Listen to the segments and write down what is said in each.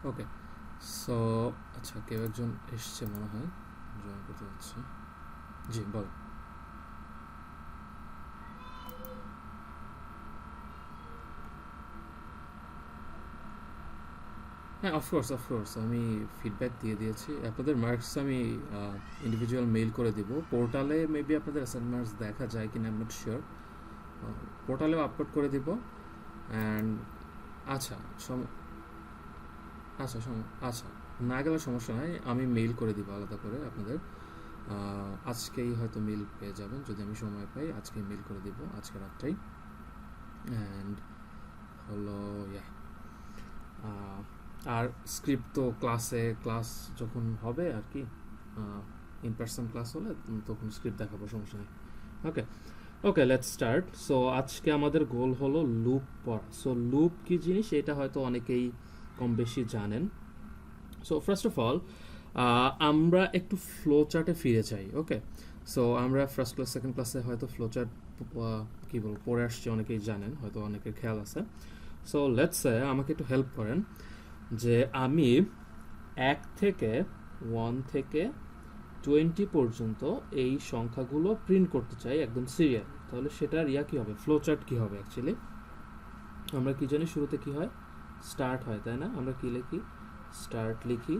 ওকে, so আচ্ছা, কেউ একজন এসছে মনে হয়, জয়েন করতে যাচ্ছে। জি, বল। হ্যাঁ, অফকোর্স অফকোর্স, আমি ফিডব্যাক দিয়ে দিয়েছি। আপনাদের মার্কস আমি ইন্ডিভিজুয়াল মেইল করে দিব। পোর্টালে মেবি আপনাদের অ্যাসাইনমেন্টস দেখা যায় কিনা, আই এম নট শিওর। পোর্টালেও আপলোড করে দিব। অ্যান্ড আচ্ছা, আচ্ছা আচ্ছা, না গেলে সমস্যা নাই, আমি মেইল করে দিব আলাদা করে আপনাদের। আজকেই হয়তো মেইল পেয়ে যাবেন, যদি আমি সময় পাই আজকেই মেইল করে দিব, আজকে রাতটাই। অ্যান্ড হলো ইয়া, আর স্ক্রিপ্ট তো ক্লাস যখন হবে আর কি, ইন পার্সন ক্লাস হলে তখন স্ক্রিপ্ট দেখাবো, সমস্যা নেই। ওকে ওকে, লেটস স্টার্ট। সো আজকে আমাদের গোল হলো লুপ পড়া। সো লুপ কি জিনিস এটা হয়তো অনেকেই কম বেশি জানেন। সো ফার্স্ট অফ অল আমরা একটু ফ্লো চার্টে ফিরে যাই। ওকে, সো আমরা ফার্স্ট ক্লাস সেকেন্ড ক্লাসে হয়তো ফ্লো চার্ট কী বলবো পড়ে আসছি, অনেকেই জানেন, হয়তো অনেকের খেয়াল আছে। সো লেটস আমাকে একটু হেল্প করেন যে আমি 1 থেকে 20 পর্যন্ত এই সংখ্যাগুলো প্রিন্ট করতে চাই একদম সিরিয়াল। তাহলে সেটার কী হবে, ফ্লো চার্ট কী হবে অ্যাকচুয়ালি? আমরা কি জানি শুরুতে কি হয়? স্টার্ট হয়, তাই না? আমরা কি লিখি? স্টার্ট লিখি,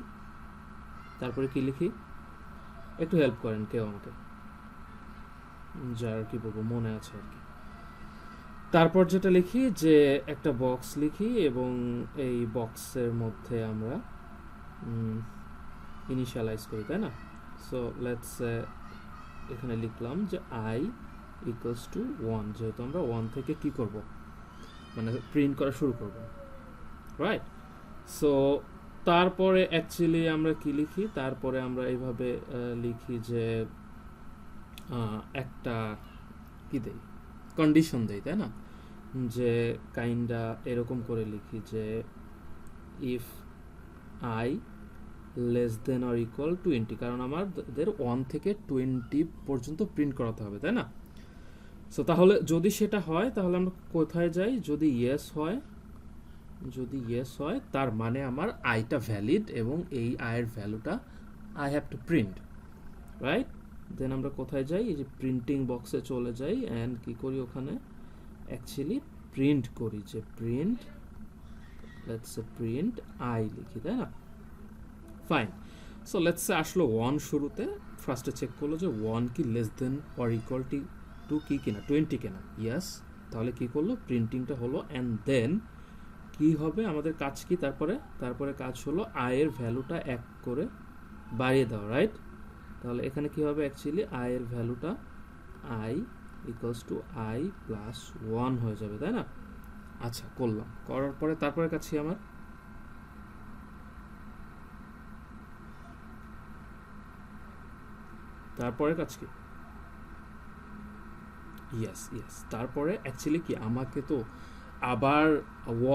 তারপরে কি লিখি? একটু হেল্প করেন কেউ আমাকে, যার কি বলবো মনে আছে আর কি। তারপর যেটা লিখি যে একটা বক্স লিখি এবং এই বক্সের মধ্যে আমরা ইনিশিয়ালাইজ করি, তাই না? সো লেটস এখানে লিখলাম যে i ইকুয়ালস টু 1, যেহেতু আমরা 1 থেকে কি করব, মানে প্রিন্ট করা শুরু করব, রাইট? সো তারপরে অ্যাকচুয়ালি আমরা কি লিখি? তারপরে আমরা এইভাবে লিখি যে একটা কি দেই, কন্ডিশন দেই, তাই না? যে কাইন্ডা এরকম করে লিখি যে if i less than or equal 20, কারণ আমাদের 1 থেকে 20 পর্যন্ত প্রিন্ট করাতে হবে, তাই না? সো তাহলে যদি সেটা হয় তাহলে আমরা কোথায় যাই? যদি ইয়েস হয় তার মানে আমার আইটা ভ্যালিড এবং এই আয়ের ভ্যালুটা I have to print, right? Then আমরা কোথায় যাই? এই যে প্রিন্টিং বক্সে চলে যাই অ্যান্ড কি করি ওখানে অ্যাকচুয়ালি প্রিন্ট করি, যে print let's say print I লিখি, তাই না? ফাইন। সো লেটস সে আসলো 1 শুরুতে, ফার্স্টে চেক করলো যে 1 কি less than or equal to কি কিনা, 20 কিনা, ইয়েস। তাহলে কি করলো? প্রিন্টিংটা হলো। অ্যান্ড দেন কি হবে আমাদের কাজ কি? তারপরে কাজ হলো আয়ের ভ্যালুটা 1 করে বাড়িয়ে দেওয়া, রাইট? তাহলে এখানে কি হবে অ্যাকচুয়ালি আয়ের ভ্যালুটা I equals to I plus 1 হয়ে যাবে, তাই না? আচ্ছা, করলাম, করার পরে তারপরে কাজ কি আমার? তারপরে কাজ কি? ইয়েস, তারপরে অ্যাকচুয়ালি কি আমাকে তো আবার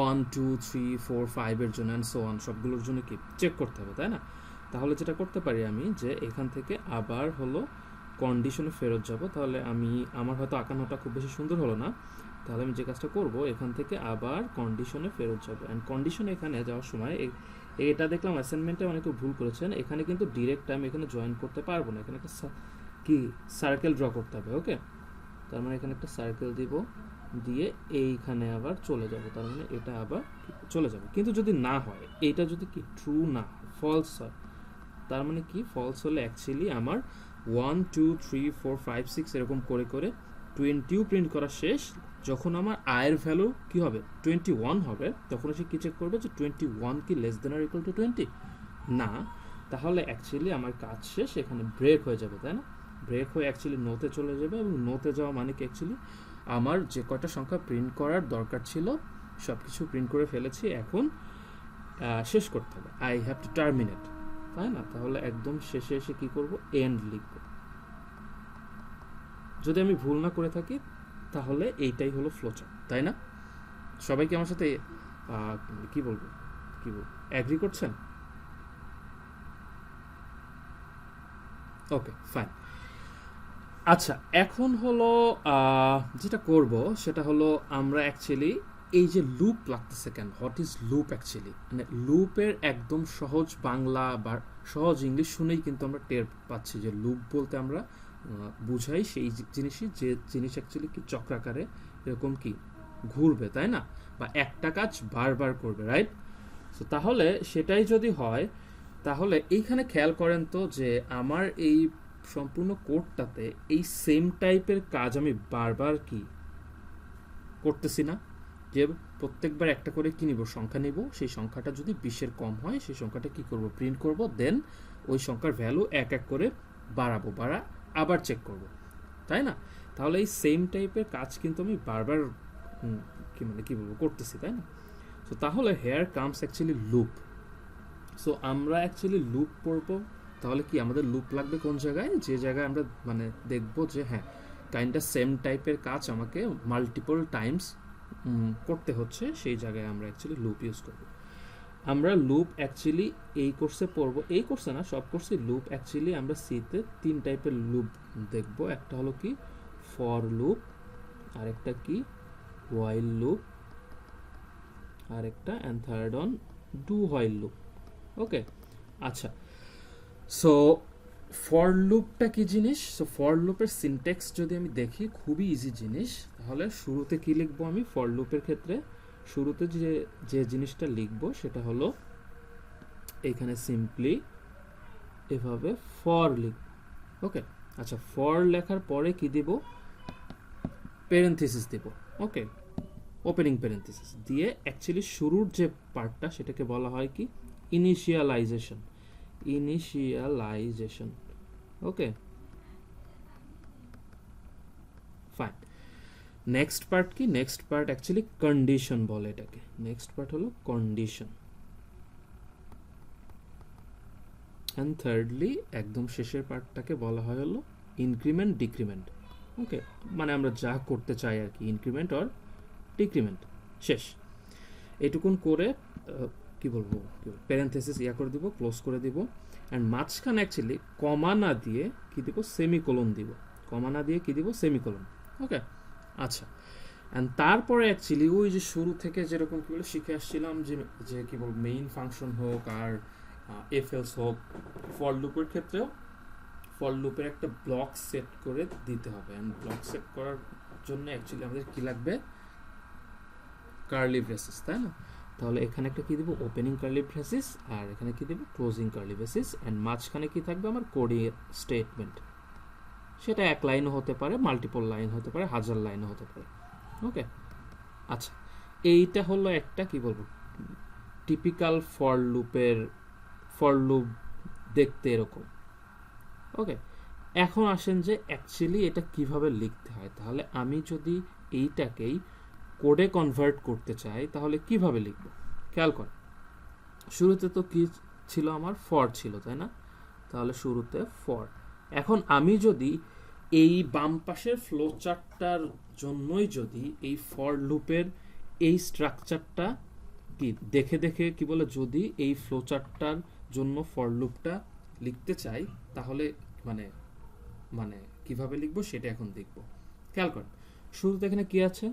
1 2 3 4 5 এর জন্য অ্যান্ড সো অন সবগুলোর জন্য কি চেক করতে হবে, তাই না? তাহলে যেটা করতে পারি আমি যে এখান থেকে আবার হলো কন্ডিশনে ফেরত যাব। তাহলে আমার হয়তো আঁকানোটা খুব বেশি সুন্দর হলো না, তাহলে আমি যে কাজটা করব এখান থেকে আবার কন্ডিশনে ফেরত যাব। অ্যান্ড কন্ডিশনে এখানে যাওয়ার সময় এটা দেখলাম অ্যাসাইনমেন্টে অনেকে ভুল করেছেন, এখানে কিন্তু ডিরেক্ট আমি এখানে জয়েন করতে পারবো না, এখানে একটা কি সার্কেল ড্র করতে হবে। ওকে, তার মানে এখানে একটা সার্কেল দিব, দিয়ে এইখানে আবার চলে যাব, তার মানে এটা আবার চলে যাবে। কিন্তু যদি না হয়, এইটা যদি কি ট্রু না হয়, ফলস হয়, তার মানে কি ফলস হলে অ্যাকচুয়ালি আমার 1 2 3 4 5 6 এরকম করে করে 20 প্রিন্ট করা শেষ। যখন আমার আয়ের ভ্যালু কি হবে 21 হবে, তখন এসে কি চেক করবে যে 21 কি less than or equal to 20? না, তাহলে অ্যাকচুয়ালি আমার কাজ শেষ, এখানে ব্রেক হয়ে যাবে, তাই না? ব্রেক হয়ে অ্যাকচুয়ালি নোতে চলে যাবে, এবং নোতে যাওয়া মানে কি অ্যাকচুয়ালি আমার যে কয়টা সংখ্যা প্রিন্ট করার দরকার ছিল সব কিছু প্রিন্ট করে ফেলেছি, এখন শেষ করতে হবে, আই হ্যাভ টু টার্মিনেট, তাই না? তাহলে একদম শেষে এসে কি করব? এন্ড লিখব। যদি আমি ভুল না করে থাকি তাহলে এইটাই হলো ফ্লোচার্ট, তাই না? সবাই কি আমার সাথে কি বলবো অ্যাগ্রি করছেন? ওকে, ফাইন। আচ্ছা, এখন হলো যেটা করব সেটা হলো আমরা অ্যাকচুয়ালি এই যে লুপ লাগতেছে কেন, হোয়াট ইজ লুপ অ্যাকচুয়ালি, মানে লুপের একদম সহজ বাংলা বা সহজ ইংলিশ শুনেই কিন্তু আমরা টের পাচ্ছি যে লুপ বলতে আমরা বুঝাই সেই জিনিসই যে জিনিস অ্যাকচুয়ালি কি চক্রাকারে এরকম কি ঘুরবে, তাই না, বা একটা কাজ বারবার করবে, রাইট? সো তাহলে সেটাই যদি হয়, তাহলে এইখানে খেয়াল করেন তো যে আমার এই সম্পূর্ণ কোডটাতে এই সেম টাইপের কাজ আমি বারবার কি করতেছি না, যে প্রত্যেকবার একটা করে কি নিব, সংখ্যা নিব, সেই সংখ্যাটা যদি 20-এর কম হয় সেই সংখ্যাটা কি করব, প্রিন্ট করব, দেন ওই সংখ্যার ভ্যালু এক এক করে বাড়াবো, আবার চেক করব, তাই না? তাহলে এই সেম টাইপের কাজ কিন্তু আমি বারবার কি মানে কি বলবো করতেছি, তাই না? সো তাহলে hair comes actually loop. So আমরা অ্যাকচুয়ালি লুপ পড়বো, তাহলে কি আমাদের লুপ লাগবে কোন জায়গায়, যে জায়গায় আমরা মানে দেখবো যে হ্যাঁ কাইন্ডটা সেম টাইপের কাজ আমাকে মাল্টিপল টাইমস করতে হচ্ছে, সেই জায়গায় আমরা অ্যাকচুয়ালি লুপ ইউজ করব। আমরা লুপ অ্যাকচুয়ালি এই কোর্সে পড়বো, এই কোর্সে না সব কোর্সে লুপ অ্যাকচুয়ালি আমরা সিতে 3 টাইপের লুপ দেখব। একটা হলো কি ফর লুপ, আরেকটা কি হোয়াইল লুপ, আরেকটা and third one do while loop. Okay, আচ্ছা। সো ফর লুপটা কি জিনিস? সো ফর লুপের সিনট্যাক্স যদি আমি দেখি খুবই ইজি জিনিস। তাহলে শুরুতে কি লিখবো আমি ফর লুপের ক্ষেত্রে? শুরুতে যে জিনিসটা লিখবো সেটা হলো এইখানে সিম্পলি এভাবে ফর লিখ। ওকে, আচ্ছা, ফর লেখার পরে কি দিব? প্যারেনথেসিস দিব। ওকে, ওপেনিং প্যারেনথেসিস দিয়ে অ্যাকচুয়ালি শুরুর যে পার্টটা সেটাকে বলা হয় কি ইনিশিয়ালাইজেশন। ওকে, ফাইন। নেক্সট পার্ট কি? নেক্সট পার্ট অ্যাকচুয়ালি কন্ডিশন বলে এটাকে। নেক্সট পার্ট হলো কন্ডিশন। অ্যান্ড থার্ডলি একদম শেষের পার্টটাকে বলা হয় হলো ইনক্রিমেন্ট ডিক্রিমেন্ট। ওকে, মানে আমরা যা করতে চাই আর কি, ইনক্রিমেন্ট অর ডিক্রিমেন্ট। শেষ এটুকুন করে কি বলবো প্যারেনথেসিস করে দিব, ক্লোজ করে দিব। অ্যান্ড মাঝখানে অ্যাকচুয়ালি কমা না দিয়ে কি দিব? সেমিকোলন দিব। কমা না দিয়ে কি দিব? সেমিকোলন। ওকে, আচ্ছা। অ্যান্ড তারপরে অ্যাকচুয়ালি ওই যে শুরু থেকে যেরকম কি বলে শিখে আসছিলাম যে কি বলবো মেইন ফাংশন হোক আর এফ এলস হোক, ফর লুপের ক্ষেত্রেও ফর লুপের একটা ব্লক সেট করে দিতে হবে। অ্যান্ড ব্লক সেট করার জন্য অ্যাকচুয়ালি আমাদের কি লাগবে? কার্লি ব্রেসিস, তাই না? তাহলে এখানে একটা কি দিব? ওপেনিং কার্লি ব্রেসিস, আর এখানে কি দিব? Closing curly ব্রেসিস। অ্যান্ড মাঝখানে কি থাকবে? আমার কোডের স্টেটমেন্ট। সেটা এক লাইনও হতে পারে, মাল্টিপল লাইন হতে পারে, 1000 লাইনও হতে পারে। ওকে, আচ্ছা, এইটা হলো একটা কি বলবো টিপিক্যাল ফর লুপ দেখতে এরকম। ওকে, এখন আসেন যে অ্যাকচুয়ালি এটা কিভাবে লিখতে হয়। তাহলে আমি যদি এইটাকেই কোডে কনভার্ট করতে চাই তাহলে কিভাবে লিখব? খেয়াল কর, শুরুতে তো কি ছিল? আমার ফর ছিল, তাই না? তাহলে শুরুতে ফর। এখন আমি যদি এই বাম পাশের ফ্লো চার্টটার জন্যই যদি এই ফর লুপের এই স্ট্রাকচারটা কি দেখে দেখে কি বলে যদি এই ফ্লো চার্টটার জন্য ফর লুপটা লিখতে চাই তাহলে মানে মানে কিভাবে লিখবো সেটা এখন দেখব। খেয়াল কর, শুরুতে এখানে কি আছে?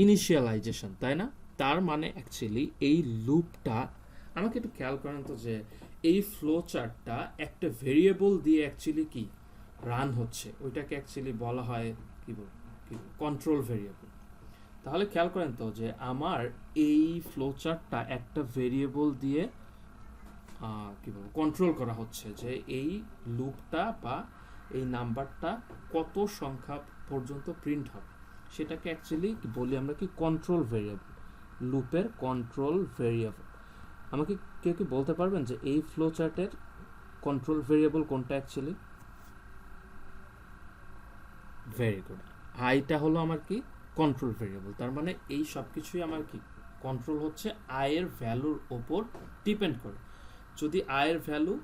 ইনিশিয়ালাইজেশন, তাই না? তার মানে অ্যাকচুয়ালি এই লুপটা আমাকে একটু খেয়াল করেন তো যে এই ফ্লো চার্টটা একটা ভেরিয়েবল দিয়ে অ্যাকচুয়ালি কি রান হচ্ছে, ওইটাকে অ্যাকচুয়ালি বলা হয় কি কন্ট্রোল ভেরিয়েবল। তাহলে খেয়াল করেন তো যে আমার এই ফ্লো চার্টটা একটা ভেরিয়েবল দিয়ে কি বলবো কন্ট্রোল করা হচ্ছে যে এই লুপটা বা এই নাম্বারটা কত সংখ্যা পর্যন্ত প্রিন্ট হবে, সেটাকে অ্যাকচুয়ালি বলি আমরা কি কন্ট্রোল ভেরিয়েবল, লুপের কন্ট্রোল ভেরিয়েবল। আমাকে কেউ কি বলতে পারবেন যে এই ফ্লো চার্টের কন্ট্রোল ভেরিয়েবল কোনটা অ্যাকচুয়ালি? ভেরি গুড, আইটা হলো আমার কি কন্ট্রোল ভেরিয়েবল। তার মানে এই সব কিছুই আমার কি কন্ট্রোল হচ্ছে আয়ের ভ্যালুর ওপর ডিপেন্ড করে। যদি আয়ের ভ্যালু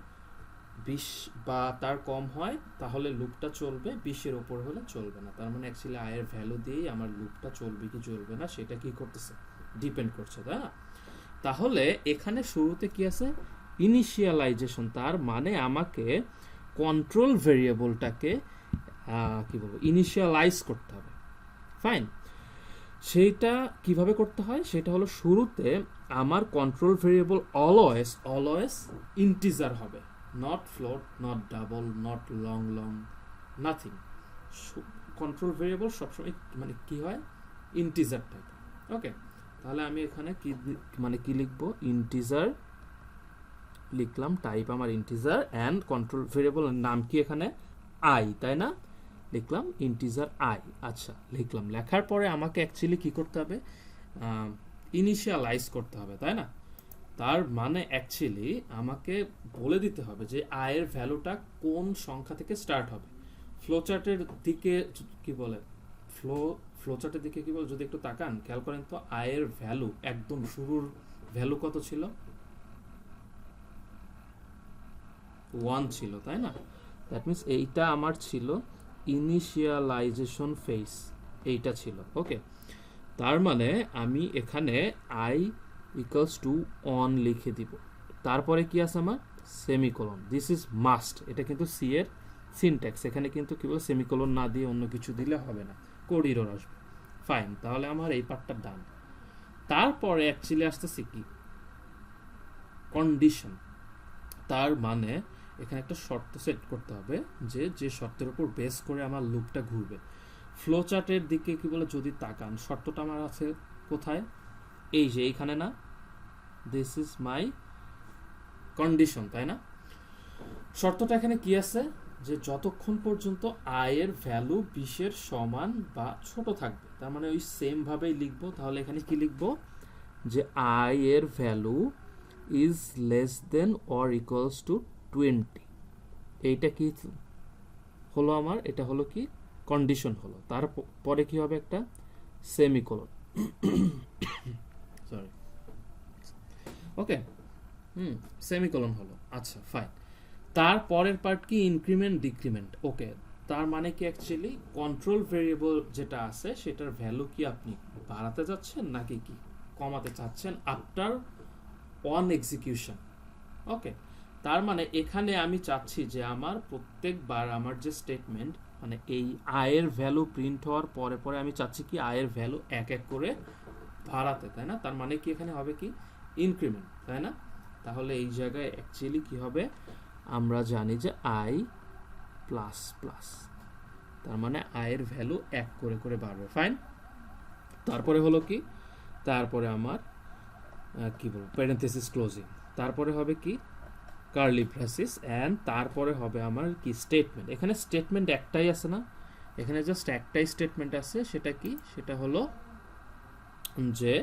20 বা তার কম হয় তাহলে লুপটা চলবে, 20-এর ওপর হলে চলবে না। তার মানে অ্যাকচুয়ালি আয়ের ভ্যালু দিয়েই আমার লুপটা চলবে কি চলবে না সেটা কি করতেছে? ডিপেন্ড করছে, তাই না? তাহলে এখানে শুরুতে কি আছে? ইনিশিয়ালাইজেশন। তার মানে আমাকে কন্ট্রোল ভেরিয়েবলটাকে কি বলবো ইনিশিয়ালাইজ করতে হবে। ফাইন। সেইটা কিভাবে করতে হয় সেটা হলো শুরুতে আমার কন্ট্রোল ভেরিয়েবল অলওয়েজ ইন্টিজার হবে, not float, not double, not long long, nothing. Control variable সবসময় মানে কি হয়, ইন্টিজার টাইপ। ওকে, তাহলে আমি এখানে কি মানে কি লিখবো, ইন্টিজার লিখলাম, টাইপ আমার ইন্টিজার, অ্যান্ড কন্ট্রোল ভেরিয়েবলের নাম কি এখানে আই, তাই না? লিখলাম ইন্টিজার আই। আচ্ছা, লিখলাম, লেখার পরে আমাকে অ্যাকচুয়ালি কি করতে হবে, ইনিশিয়ালাইজ করতে হবে, তাই না? তার মানে অ্যাকচুয়ালি আমাকে বলে দিতে হবে যে আয়ের ভ্যালুটা কোন সংখ্যা থেকে স্টার্ট হবে। ফ্লোচার্টের দিকে কি বলে, ফ্লোচার্টের দিকে কি বলে যদি একটু তাকান, খেয়াল করেন তো, আয়ের ভ্যালু একদম শুরুর ভ্যালু কত ছিল, 1 ছিল, তাই না? দ্যাট মিনস এইটা আমার ছিল ইনিশিয়ালাইজেশন ফেজ, এইটা ছিল। ওকে, তার মানে আমি এখানে আই ইকুয়ালস টু 1 লিখে দিব, তারপরে কি আছে আমার সেমিকোলন, দিস ইজ মাস্ট, এটা কিন্তু সি এর সিনট্যাক্স, এখানে কিন্তু কি বলে সেমিকোলন না দিয়ে অন্য কিছু দিলে হবে না, কোড এরর আসবে। ফাইন, তাহলে আমার এই পার্টটা ডান। তারপরে অ্যাকচুয়ালি আসতেছে কি কন্ডিশন, তার মানে এখানে একটা শর্ত সেট করতে হবে যে যে শর্তের উপর বেস করে আমার লুপটা ঘুরবে। ফ্লো চার্টের দিকে কি বলে যদি তাকান, শর্তটা আমার আছে কোথায়, এই যে এইখানে না, দিস ইজ মাই কন্ডিশন, তাই না? শর্তটা এখানে কি আছে, যে যতক্ষণ পর্যন্ত আয়ের ভ্যালু 20 সমান বা ছোট থাকবে, তার মানে ওই সেম ভাবেই লিখবো। তাহলে এখানে কি লিখবো, যে আয়ের value is less than or equals two 20, এইটা কি হলো আমার, এটা হলো কি কন্ডিশন হলো। তারপরে কি হবে, একটা সেমিকোলন, সরি, ওকে, সেমিকোলন হলো। আচ্ছা ফাইন, তারপরের পার্ট কি ইনক্রিমেন্ট ডিক্রিমেন্ট। ওকে, তার মানে কি অ্যাকচুয়ালি কন্ট্রোল ভেরিয়েবল যেটা আছে সেটার ভ্যালু কি আপনি বাড়াতে যাচ্ছেন নাকি কি কমাতে চাচ্ছেন আফটার অন এক্সিকিউশন। ওকে, তার মানে এখানে আমি চাচ্ছি যে আমার প্রত্যেকবার আমার যে স্টেটমেন্ট, মানে এই আয়ের ভ্যালু প্রিন্ট হওয়ার পরে পরে আমি চাচ্ছি কি আয়ের ভ্যালু এক এক করে বাড়াতে, তাই না? তার মানে কি এখানে হবে কি ইনক্রিমেন্ট, তাই না? তাহলে এই জায়গায় অ্যাকচুয়ালি কি হবে, আমরা জানি যে আই প্লাস প্লাস, তার মানে আয়ের ভ্যালু এক করে করে বাড়বে। ফাইন, তারপরে হলো কি, তারপরে আমার কি বলবো, প্যারেনথেসিস ক্লোজিং, তারপরে হবে কি কার্লি ব্রেসিস, অ্যান্ড তারপরে হবে আমার কি স্টেটমেন্ট। এখানে স্টেটমেন্ট একটাই আছে না, এখানে জাস্ট একটাই স্টেটমেন্ট আছে, সেটা কি, সেটা হলো যে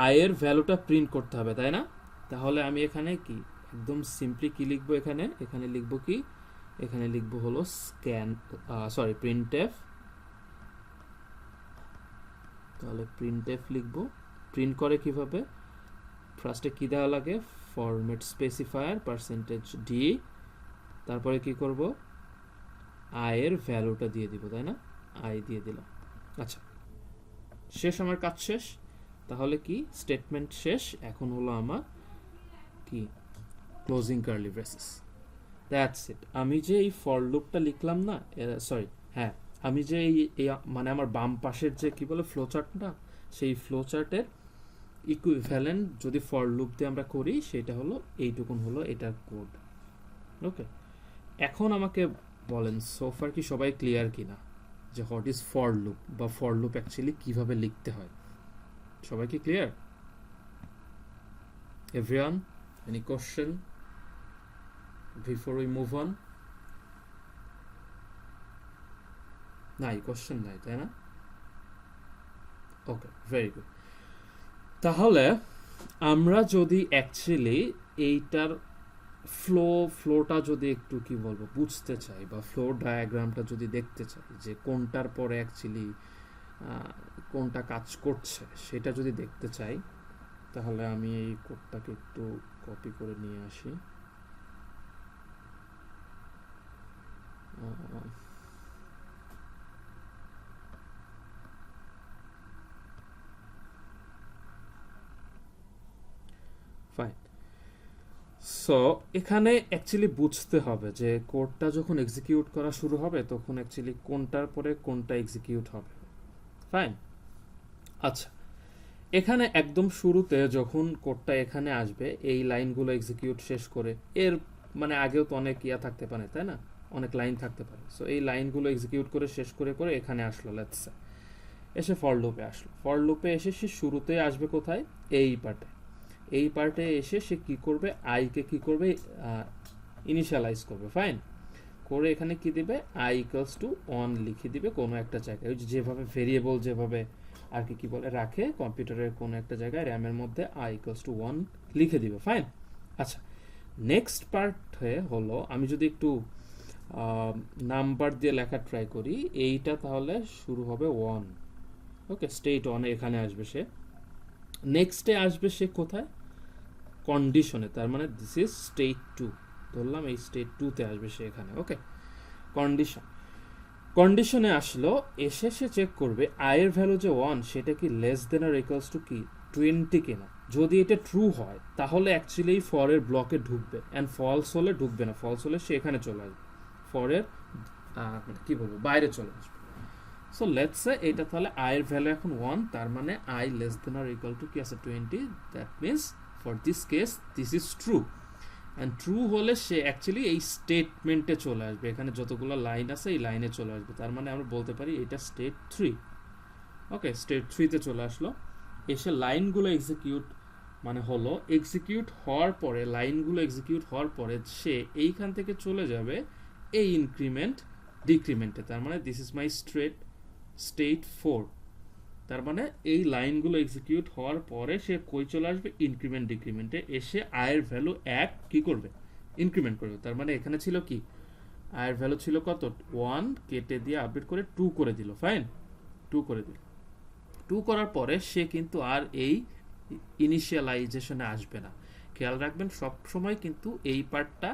আয়ের ভ্যালুটা প্রিন্ট করতে হবে, তাই না? তাহলে আমি এখানে কি একদম সিম্পলি কি লিখবো, এখানে এখানে লিখবো কি, এখানে লিখবো হলো স্ক্যান, সরি প্রিন্টএফ, তাহলে প্রিন্টএফ লিখবো। প্রিন্ট করে কিভাবে, ফার্স্টে কি দেওয়া লাগে, ফরম্যাট স্পেসিফায়ার %d, তারপরে কি করব, আয়ের ভ্যালুটা দিয়ে দিব, তাই না? আই দিয়ে দিলাম। আচ্ছা, শেষ, আমার কাজ শেষ। তাহলে কি স্টেটমেন্ট শেষ, এখন হলো আমার কি closing curly braces, that's it. আমি যে এই ফর লুপটা লিখলাম না, সরি হ্যাঁ, আমি যে এই মানে আমার বাম পাশের যে কি বলে ফ্লো চার্ট না, সেই ফ্লো চার্টের ইকুইভ্যালেন্ট যদি ফর লুপ দিয়ে আমরা করি, সেটা হলো এইটুকুন হলো এটার কোড। ওকে, এখন আমাকে বলেন সোফার কি সবাই ক্লিয়ার কিনা যে হোয়াট ইজ ফর লুপ বা ফর লুপ অ্যাকচুয়ালি কিভাবে লিখতে হয়? সবাই কি clear? Everyone, any question before we move on? নাই, কোশ্চেন নাই, তাই না? ওকে, ভেরি গুড। তাহলে আমরা যদি অ্যাকচুয়ালি এইটার ফ্লোটা যদি একটু কি বলবো বুঝতে চাই, বা ফ্লো ডায়াগ্রামটা যদি দেখতে চাই যে কোনটার পরে অ্যাকচুয়ালি কোনটা কাজ করছে, সেটা যদি দেখতে চাই, তাহলে আমি এই কোডটাকে একটু কপি করে নিয়ে আসি। ফাইন, সো এখানে অ্যাকচুয়ালি বুঝতে হবে যে কোডটা যখন এক্সিকিউট করা শুরু হবে তখন অ্যাকচুয়ালি কোনটার পরে কোনটা এক্সিকিউট হবে। ফাইন, আচ্ছা, এখানে একদম শুরুতে যখন কোডটা এখানে আসবে, এই লাইনগুলো এক্সিকিউট শেষ করে, এর মানে আগেও তো অনেক ইয়া থাকতে পারে তাই না, অনেক লাইন থাকতে পারে। সো এই লাইনগুলো এক্সিকিউট করে শেষ করে করে এখানে আসলো, লেটস সে এসে ফর লুপে আসলো। ফর লুপে এসে সে শুরুতে আসবে কোথায়, এই পার্টে। এই পার্টে এসে সে কি করবে, আইকে কি করবে, ইনিশিয়ালাইজ করবে, ফাইন করে এখানে কি দিবে, আই ইকুয়ালস টু 1 লিখে দিবে কোনো একটা জায়গায়, ওই যেভাবে ভেরিয়েবল যেভাবে আর কি কি বলে রাখে কম্পিউটারের কোনো একটা জায়গায় র্যামের মধ্যে আই ইকুয়ালস টু 1 লিখে দিবে, ফাইন। আচ্ছা, নেক্সট পার্ট হলো, আমি যদি একটু নাম্বার দিয়ে লেখা ট্রাই করি, এইটা তাহলে শুরু হবে 1, ওকে, স্টেট 1 এখানে আসবে সে। নেক্সটে আসবে সে কোথায়, কন্ডিশনে, তার মানে দিস ইজ স্টেট 2, ধরলাম এই স্টেট 2 তে আসবে সে এখানে, ওকে। কন্ডিশন, কন্ডিশনে আসলো, এসে সে চেক করবে আয়ের ভ্যালু যে 1 সেটা কি less than or equals to কি 20 কিনা। যদি এটা ট্রু হয় তাহলে অ্যাকচুয়ালি ফরের ব্লকে ঢুকবে, অ্যান্ড ফলস হলে ঢুকবে না, ফলস হলে সে এখানে চলে আসবে, ফরের মানে কি বলবো বাইরে চলে আসবে। সো লেটস সে এটা তাহলে আয়ের ভ্যালু এখন 1, তার মানে I less than or equal to কি আছে 20, that means for this case this is true. And true হলে সে অ্যাকচুয়ালি এই স্টেটমেন্টে চলে আসবে, এখানে যতগুলো লাইন আছে এই লাইনে চলে আসবে, তার মানে আমরা বলতে পারি এটা স্টেট 3, ওকে। স্টেট 3 তে চলে আসলো, এসে লাইনগুলো এক্সিকিউট মানে হলো, এক্সিকিউট হওয়ার পরে লাইনগুলো এক্সিকিউট হওয়ার পরে সে এইখান থেকে চলে যাবে এই ইনক্রিমেন্ট ডিক্রিমেন্টে, তার মানে দিস ইজ মাই স্টেট 4, তার মানে এই লাইনগুলো এক্সিকিউট হওয়ার পরে সে কই চলে আসবে, ইনক্রিমেন্ট ডিক্রিমেন্টে এসে আয়ের ভ্যালু 1 কি করবে, ইনক্রিমেন্ট করবে। তার মানে এখানে ছিল কি, আয়ের ভ্যালু ছিল কত 1, কেটে দিয়ে আপডেট করে 2 করে দিল, ফাইন 2 করে দিল। 2 করার পরে সে কিন্তু আর এই ইনিশিয়ালাইজেশনে আসবে না। খেয়াল রাখবেন সব সময় কিন্তু এই পার্টটা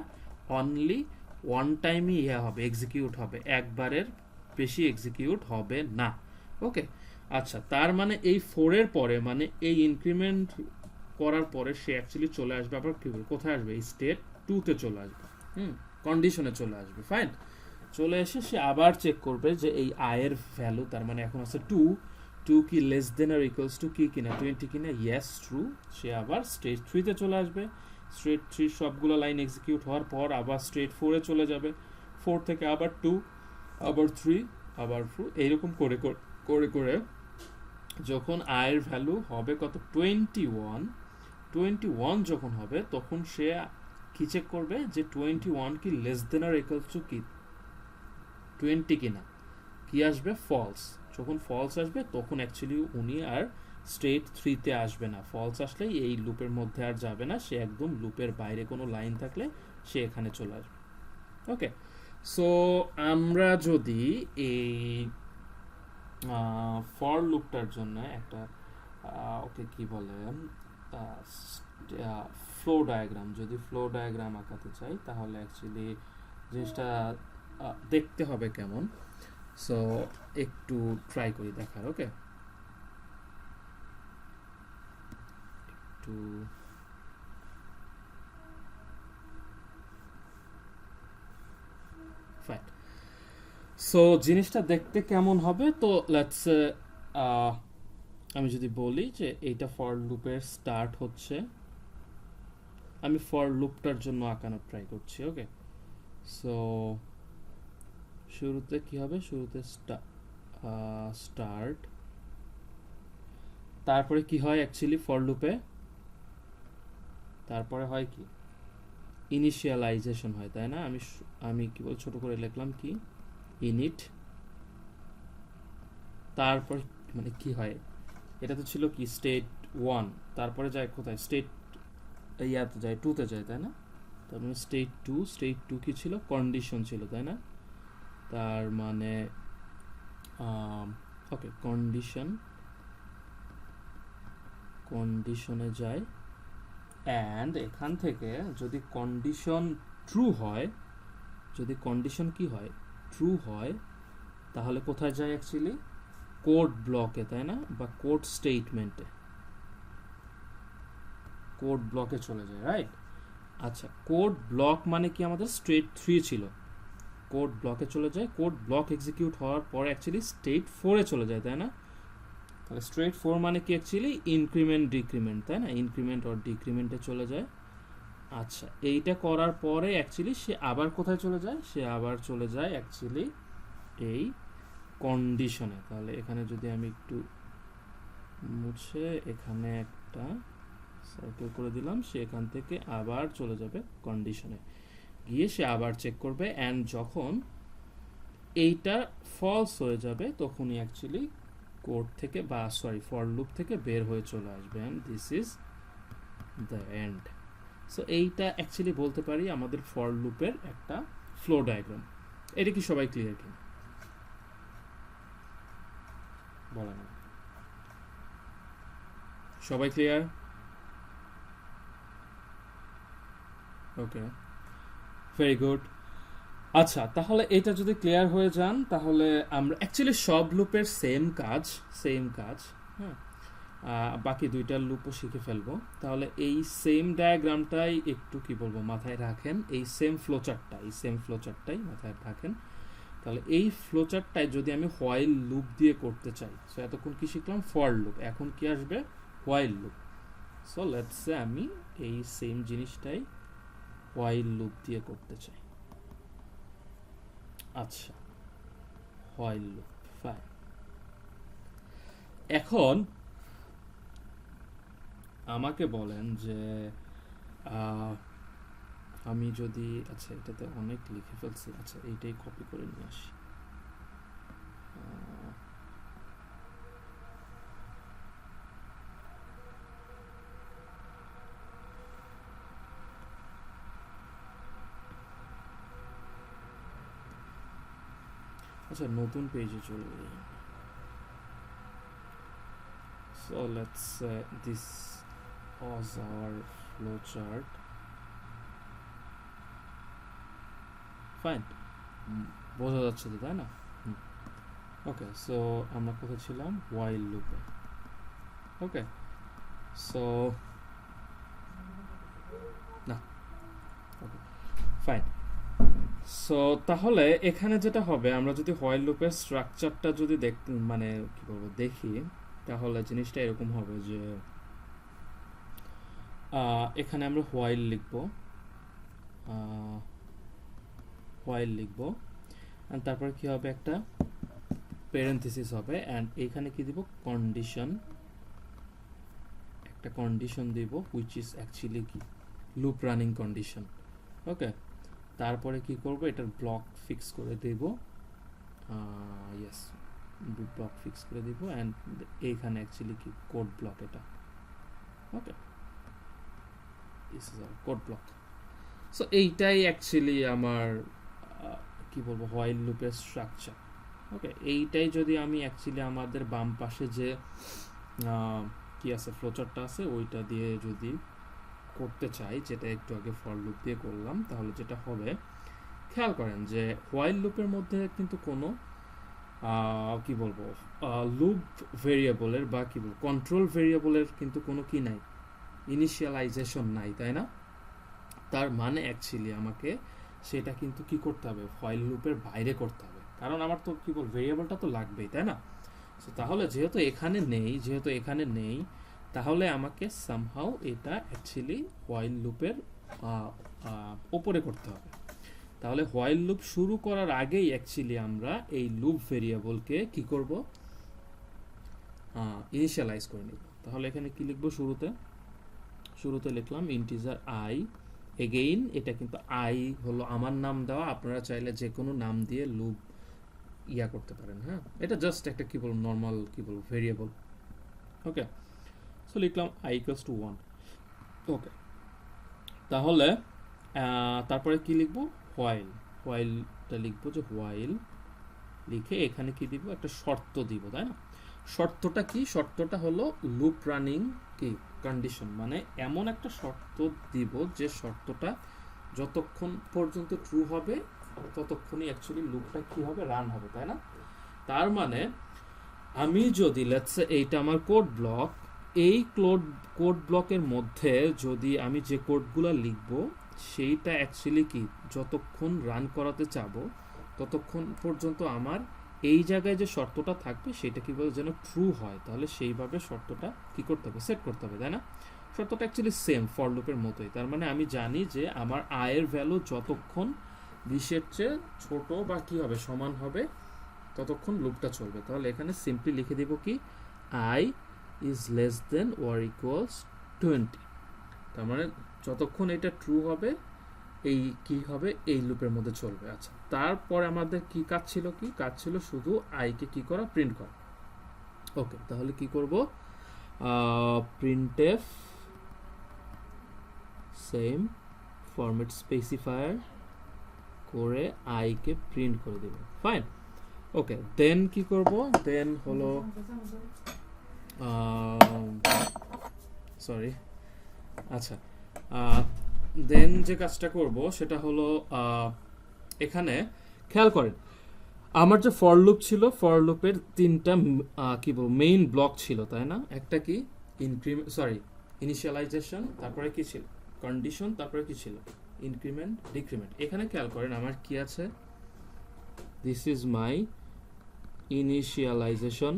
অনলি ওয়ান টাইমই হবে, এক্সিকিউট হবে, একবারের বেশি এক্সিকিউট হবে না, ওকে। আচ্ছা, তার মানে এই 4 এর পরে মানে এই ইনক্রিমেন্ট করার পরে সে অ্যাকচুয়ালি চলে আসবে আবার কি কোথায় আসবে, এই স্টেট 2 তে চলে আসবে, কন্ডিশনে চলে আসবে, ফাইন। চলে এসে সে আবার চেক করবে যে এই আয়ের ভ্যালু, তার মানে এখন আছে 2 কি less than or equals to কি কিনা 20 কিনা, ইয়েস ট্রু। সে আবার স্টেট 3 তে চলে আসবে, স্টেট 3 সবগুলো লাইন এক্সিকিউট হওয়ার পর আবার স্টেট 4 এ চলে যাবে, 4 থেকে আবার 2, আবার 3, আবার 4, এইরকম করে করে করে যখন আয়ের ভ্যালু হবে কত 21 যখন হবে তখন সে কি চেক করবে যে 21 কি less than or equals to কি 20 কিনা, কি আসবে ফলস। যখন ফলস আসবে তখন অ্যাকচুয়ালি উনি আর স্টেট 3 তে আসবে না, ফলস আসলে এই লুপের মধ্যে আর যাবে না, সে একদম লুপের বাইরে কোনো লাইন থাকলে সে এখানে চলে আসবে, ওকে। সো আমরা যদি এই ফর লুপটার জন্য একটা ওকে কি বলে ফ্লো ডায়াগ্রাম, যদি ফ্লো ডায়াগ্রাম আঁকাতে চাই তাহলে অ্যাকচুয়ালি জিনিসটা দেখতে হবে কেমন। সো একটু ট্রাই করি দেখার, ওকে। একটু ফাইন। সো জিনিসটা দেখতে কেমন হবে, তো লেটস আমি যদি বলি যে এইটা ফর লুপের স্টার্ট হচ্ছে, আমি ফর লুপটার জন্য আঁকানোর ট্রাই করছি, ওকে। সো শুরুতে কি হবে, শুরুতে স্টার্ট, তারপরে কি হয় অ্যাকচুয়ালি ফর লুপে, তারপরে হয় কি ইনিশিয়ালাইজেশন হয়, তাই না। আমি কি বল ছোট করে লিখলাম কি ইনিট, তারপর মানে কি হয়, এটা তো ছিল কি স্টেট 1, তারপরে যায় কোথায় স্টেট ইয়াতে যায় 2 তে যায়, তাই না। তার মানে স্টেট 2 কি ছিল, কন্ডিশন ছিল, তাই না। তার মানে ওকে কন্ডিশনে যায়, অ্যান্ড এখান থেকে যদি কন্ডিশন ট্রু হয়, যদি কন্ডিশন কি হয় ট্রু হয়, তাহলে কোথায় যায় অ্যাকচুয়ালি কোড ব্লকে, তাই না, বা কোড স্টেটমেন্টে, কোড ব্লকে চলে যায়, রাইট। আচ্ছা, কোড ব্লক মানে কি আমাদের স্টেট 3 ছিল, কোড ব্লকে চলে যায়, কোড ব্লক এক্সিকিউট হওয়ার পর অ্যাকচুয়ালি স্টেট 4 এ চলে যায়, তাই না। তাহলে স্ট্রেট ফর মানে কি অ্যাকচুয়ালি ইনক্রিমেন্ট ডিক্রিমেন্ট, তাই না? ইনক্রিমেন্ট অর ডিক্রিমেন্টে চলে যায়। আচ্ছা, এইটা করার পরে অ্যাকচুয়ালি সে আবার কোথায় চলে যায়? সে আবার চলে যায় অ্যাকচুয়ালি এই কন্ডিশনে। তাহলে এখানে যদি আমি একটু মুছে এখানে একটা সার্কেল করে দিলাম, সে এখান থেকে আবার চলে যাবে কন্ডিশনে, গিয়ে সে আবার চেক করবে, অ্যান্ড যখন এইটা ফলস হয়ে যাবে তখনই অ্যাকচুয়ালি কোড থেকে বা সরি ফর লুপ থেকে বের হয়ে চলে আসবে, and this is the end. So এইটা অ্যাকচুয়ালি বলতে পারি আমাদের ফর লুপের একটা ফ্লো ডায়াগ্রাম। এটা কি সবাই ক্লিয়ার কিনা বলেন? সবাই ক্লিয়ার? ওকে, ভেরি গুড। আচ্ছা, তাহলে এটা যদি ক্লিয়ার হয়ে যান তাহলে আমরা অ্যাকচুয়ালি সব লুপের সেম কাজ, হ্যাঁ, বাকি দুইটা লুপও শিখে ফেলবো। তাহলে এই সেম ডায়াগ্রামটাই একটু কি বলবো মাথায় রাখেন, এই সেম ফ্লোচার্টটাই মাথায় রাখেন। তাহলে এই ফ্লোচার্টটাই যদি আমি হোয়াইল লুপ দিয়ে করতে চাই, সো এতক্ষণ কি শিখলাম? ফর লুপ, এখন কি আসবে? While loop. So let's say আমি এই সেম জিনিসটাই হোয়াইল লুপ দিয়ে করতে চাই। আচ্ছা, হোয়াইল লুপ, ফাইন। এখন আমাকে বলেন যে আমি যদি, আচ্ছা এটাতে অনেক লিখে ফেলছি, আচ্ছা এইটাই কপি করে নিয়ে আসি। আচ্ছা, নতুন পেজে চলে যাই। So let's say this was our flowchart. Fine, বোঝা যাচ্ছে তো, তাই না? ওকে, সো আমরা কোথায় ছিলাম? while লুপে। ওকে, সো না, ওকে ফাইন। সো তাহলে এখানে যেটা হবে, আমরা যদি হোয়াইল লুপের স্ট্রাকচারটা যদি মানে কি বলবো দেখি, তাহলে জিনিসটা এরকম হবে যে এখানে আমরা হোয়াইল লিখবো, অ্যান্ড তারপর কি হবে? একটা প্যারেনথেসিস হবে, অ্যান্ড এখানে কি দিব? কন্ডিশন, একটা কন্ডিশন দিব হুইচ ইজ অ্যাকচুয়ালি কি? Loop running condition. ওকে, তারপরে কি করব? এটার ব্লক ফিক্স করে দেব, ইয়েস, ব্লক ফিক্স করে দিব, অ্যান্ড এইখানে অ্যাকচুয়ালি কি? কোড ব্লক এটা। Okay, this is our code block. So এইটাই অ্যাকচুয়ালি আমার কি বলবো হোয়াইল লুপের স্ট্রাকচার। ওকে, এইটাই যদি আমি অ্যাকচুয়ালি আমাদের বাম পাশে যে কি আছে ফ্লোচার্টটা আছে ওইটা দিয়ে যদি করতে চাই, যেটা একটু আগে ফর লুপ দিয়ে করলাম, তাহলে যেটা হবে, খেয়াল করেন যে হোয়াইল লুপের মধ্যে কিন্তু কোনো কি বলবো লুপ ভেরিয়েবলের বা কি বলবো কন্ট্রোল ভেরিয়েবলের কিন্তু কোনো কি নাই, ইনিশিয়ালাইজেশন নাই, তাই না? তার মানে অ্যাকচুয়ালি আমাকে সেটা কিন্তু কি করতে হবে? হোয়াইল লুপের বাইরে করতে হবে, কারণ আমার তো কি বল ভেরিয়েবলটা তো লাগবেই, তাই না? সো তাহলে যেহেতু এখানে নেই, তাহলে আমাকে সামহাউ এটা অ্যাকচুয়ালি হোয়াইল লুপের ওপরে করতে হবে। তাহলে হোয়াইল লুপ শুরু করার আগেই অ্যাকচুয়ালি আমরা এই লুপ ভেরিয়েবলকে কি করব? ইনিশিয়ালাইজ করে নেব। তাহলে এখানে কি লিখবো? শুরুতে লিখলাম ইন্টিজার আই। এগেইন এটা কিন্তু আই হলো আমার নাম দেওয়া, আপনারা চাইলে যে কোনো নাম দিয়ে লুপ করতে পারেন, হ্যাঁ, এটা জাস্ট একটা কি বলবো নর্মাল কি বলবো ভেরিয়েবল। ওকে, সো লিখলাম i ইকুয়ালস টু 1। ওকে, তাহলে তারপরে কি লিখবো? হোয়াইলটা লিখবো, যে হোয়াইল লিখে এখানে কি দিব? একটা শর্ত দিব, তাই না? শর্তটা কি? শর্তটা হলো লুপ রানিং কি কন্ডিশন, মানে এমন একটা শর্ত দিব যে শর্তটা যতক্ষণ পর্যন্ত ট্রু হবে ততক্ষণই অ্যাকচুয়ালি লুপটা কি হবে? রান হবে, তাই না? তার মানে আমি যদি লেটস সে এইটা আমার কোড ব্লক, এই কোড ব্লকের মধ্যে যদি আমি যে কোডগুলো লিখবো সেইটা অ্যাকচুয়ালি কি যতক্ষণ রান করাতে চাবো ততক্ষণ পর্যন্ত আমার এই জায়গায় যে শর্তটা থাকবে সেটা কি বলে যেন ট্রু হয়, তাহলে সেইভাবে শর্তটা কি করতে হবে, সেট করতে হবে, তাই না? শর্তটা অ্যাকচুয়ালি সেম ফর লুপের মতোই। তার মানে আমি জানি যে আমার আয়ের ভ্যালু যতক্ষণ 20-এর চেয়ে ছোট বা কি হবে সমান হবে ততক্ষণ লুপটা চলবে। তাহলে এখানে সিম্পলি লিখে দিব কি I is less than or equals 20। তার মানে যতক্ষণ এটা ট্রু হবে এই কি হবে, এই লুপের মধ্যে চলবে। আচ্ছা, তারপরে আমাদের কি কাজ ছিল, কি কাজ ছিল শুধু আইকে কি করা, প্রিন্ট করা। ওকে, তাহলে কি করব, প্রিন্টএফ সেম ফরম্যাট স্পেসিফায়ার করে আইকে প্রিন্ট করে দেব। ফাইন, ওকে, দেন কি করব, দেন হলো সরি, আচ্ছা, দেন যে কাজটা করব সেটা হলো এখানে খেয়াল করেন আমার যে ফর লুপ ছিল, ফর লুপের তিনটা কি বলবো মেইন ব্লক ছিল, তাই না? একটা কি ইনিশিয়ালাইজেশন, তারপরে কি ছিল কন্ডিশন, তারপরে কি ছিল ইনক্রিমেন্ট ডিক্রিমেন্ট। এখানে খেয়াল করেন আমার কি আছে, this is my initialisation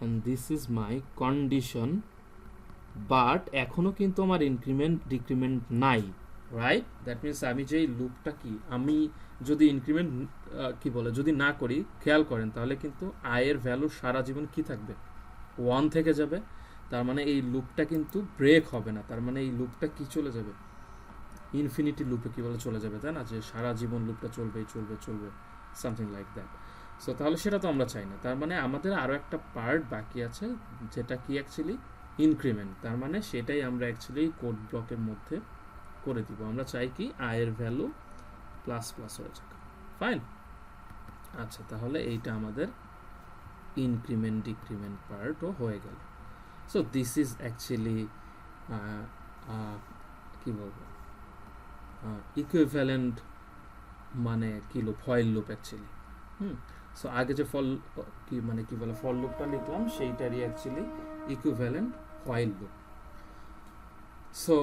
and this is my condition, but এখনো কিন্তু আমার ইনক্রিমেন্ট ডিক্রিমেন্ট নাই, রাইট? দ্যাট মিনস আমি যেই লুপটা কি, আমি যদি ইনক্রিমেন্ট কি বলে যদি না করি, খেয়াল করেন তাহলে কিন্তু আয়ের ভ্যালু সারা জীবন কি থাকবে, 1 থেকে যাবে। তার মানে এই লুপটা কিন্তু ব্রেক হবে না, তার মানে এই লুপটা কি চলে যাবে, ইনফিনিটি লুপে কি বলে চলে যাবে, তাই না? যে সারা জীবন লুপটা চলবে চলবে চলবে, সামথিং লাইক দ্যাট। সো তাহলে সেটা তো আমরা চাই না। তার মানে আমাদের আরও একটা পার্ট বাকি আছে যেটা কি অ্যাকচুয়ালি ইনক্রিমেন্ট। তার মানে সেটাই আমরা অ্যাকচুয়ালি কোড ব্লকের মধ্যে করে দিব। আমরা চাই কি আয়ের ভ্যালু প্লাস প্লাস হয়ে যাক। ফাইন, আচ্ছা, তাহলে এইটা আমাদের ইনক্রিমেন্ট ডিক্রিমেন্ট পার্টও হয়ে গেল। সো দিস ইজ অ্যাকচুয়ালি কি বলবো ইকুইভ্যালেন্ট, মানে কি loop, while loop actually. So আগে যে কি মানে কি বলে ফর লুপটা লিখলাম সেইটারই actually equivalent while loop. So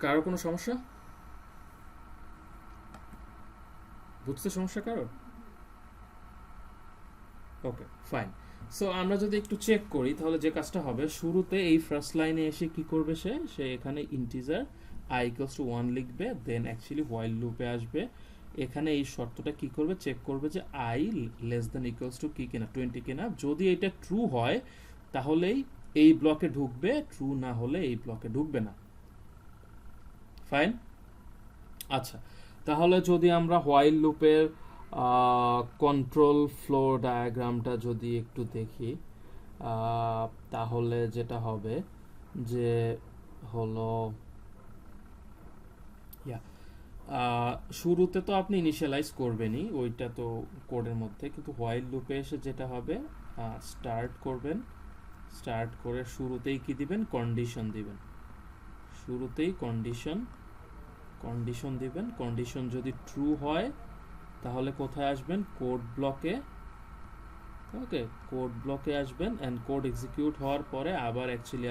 কারো কোনো সমস্যা, বুঝতে সমস্যা কারো? ওকে, ফাইন। সো আমরা যদি একটু চেক করি তাহলে যে কাজটা হবে, শুরুতে এই ফার্স্ট লাইনে এসে কি করবে, সে এখানে ইন্টিজার i ইকুয়ালস টু 1 লিখবে, দেন অ্যাকচুয়ালি হোয়াইল লুপে আসবে, এখানে এই শর্তটা কি করবে, চেক করবে যে i less then equals to কি কিনা 20 কিনা। যদি এটা ট্রু হয় তাহলেই এই ব্লকে ঢুকবে, ট্রু না হলে এই ব্লকে ঢুকবে না। ফাইন, আচ্ছা, তাহলে যদি আমরা হোয়াইল লুপের কন্ট্রোল ফ্লো ডায়াগ্রামটা যদি একটু দেখি, তাহলে যেটা হবে যে হলো শুরুতে তো আপনি ইনিশিয়ালাইজ করবেনই, ওইটা তো কোডের মধ্যে, কিন্তু হোয়াইল লুপে এসে যেটা হবে স্টার্ট করবেন, স্টার্ট করে শুরুতেই কি দিবেন, কন্ডিশন দিবেন, শুরুতেই কন্ডিশন দিবেন। কন্ডিশন যদি ট্রু হয় তাহলে কোথায় আসবেন, কোড ব্লকে। ওকে, কোড ব্লকে আসবেন অ্যান্ড কোড এক্সিকিউট হওয়ার পরে আবার অ্যাকচুয়ালি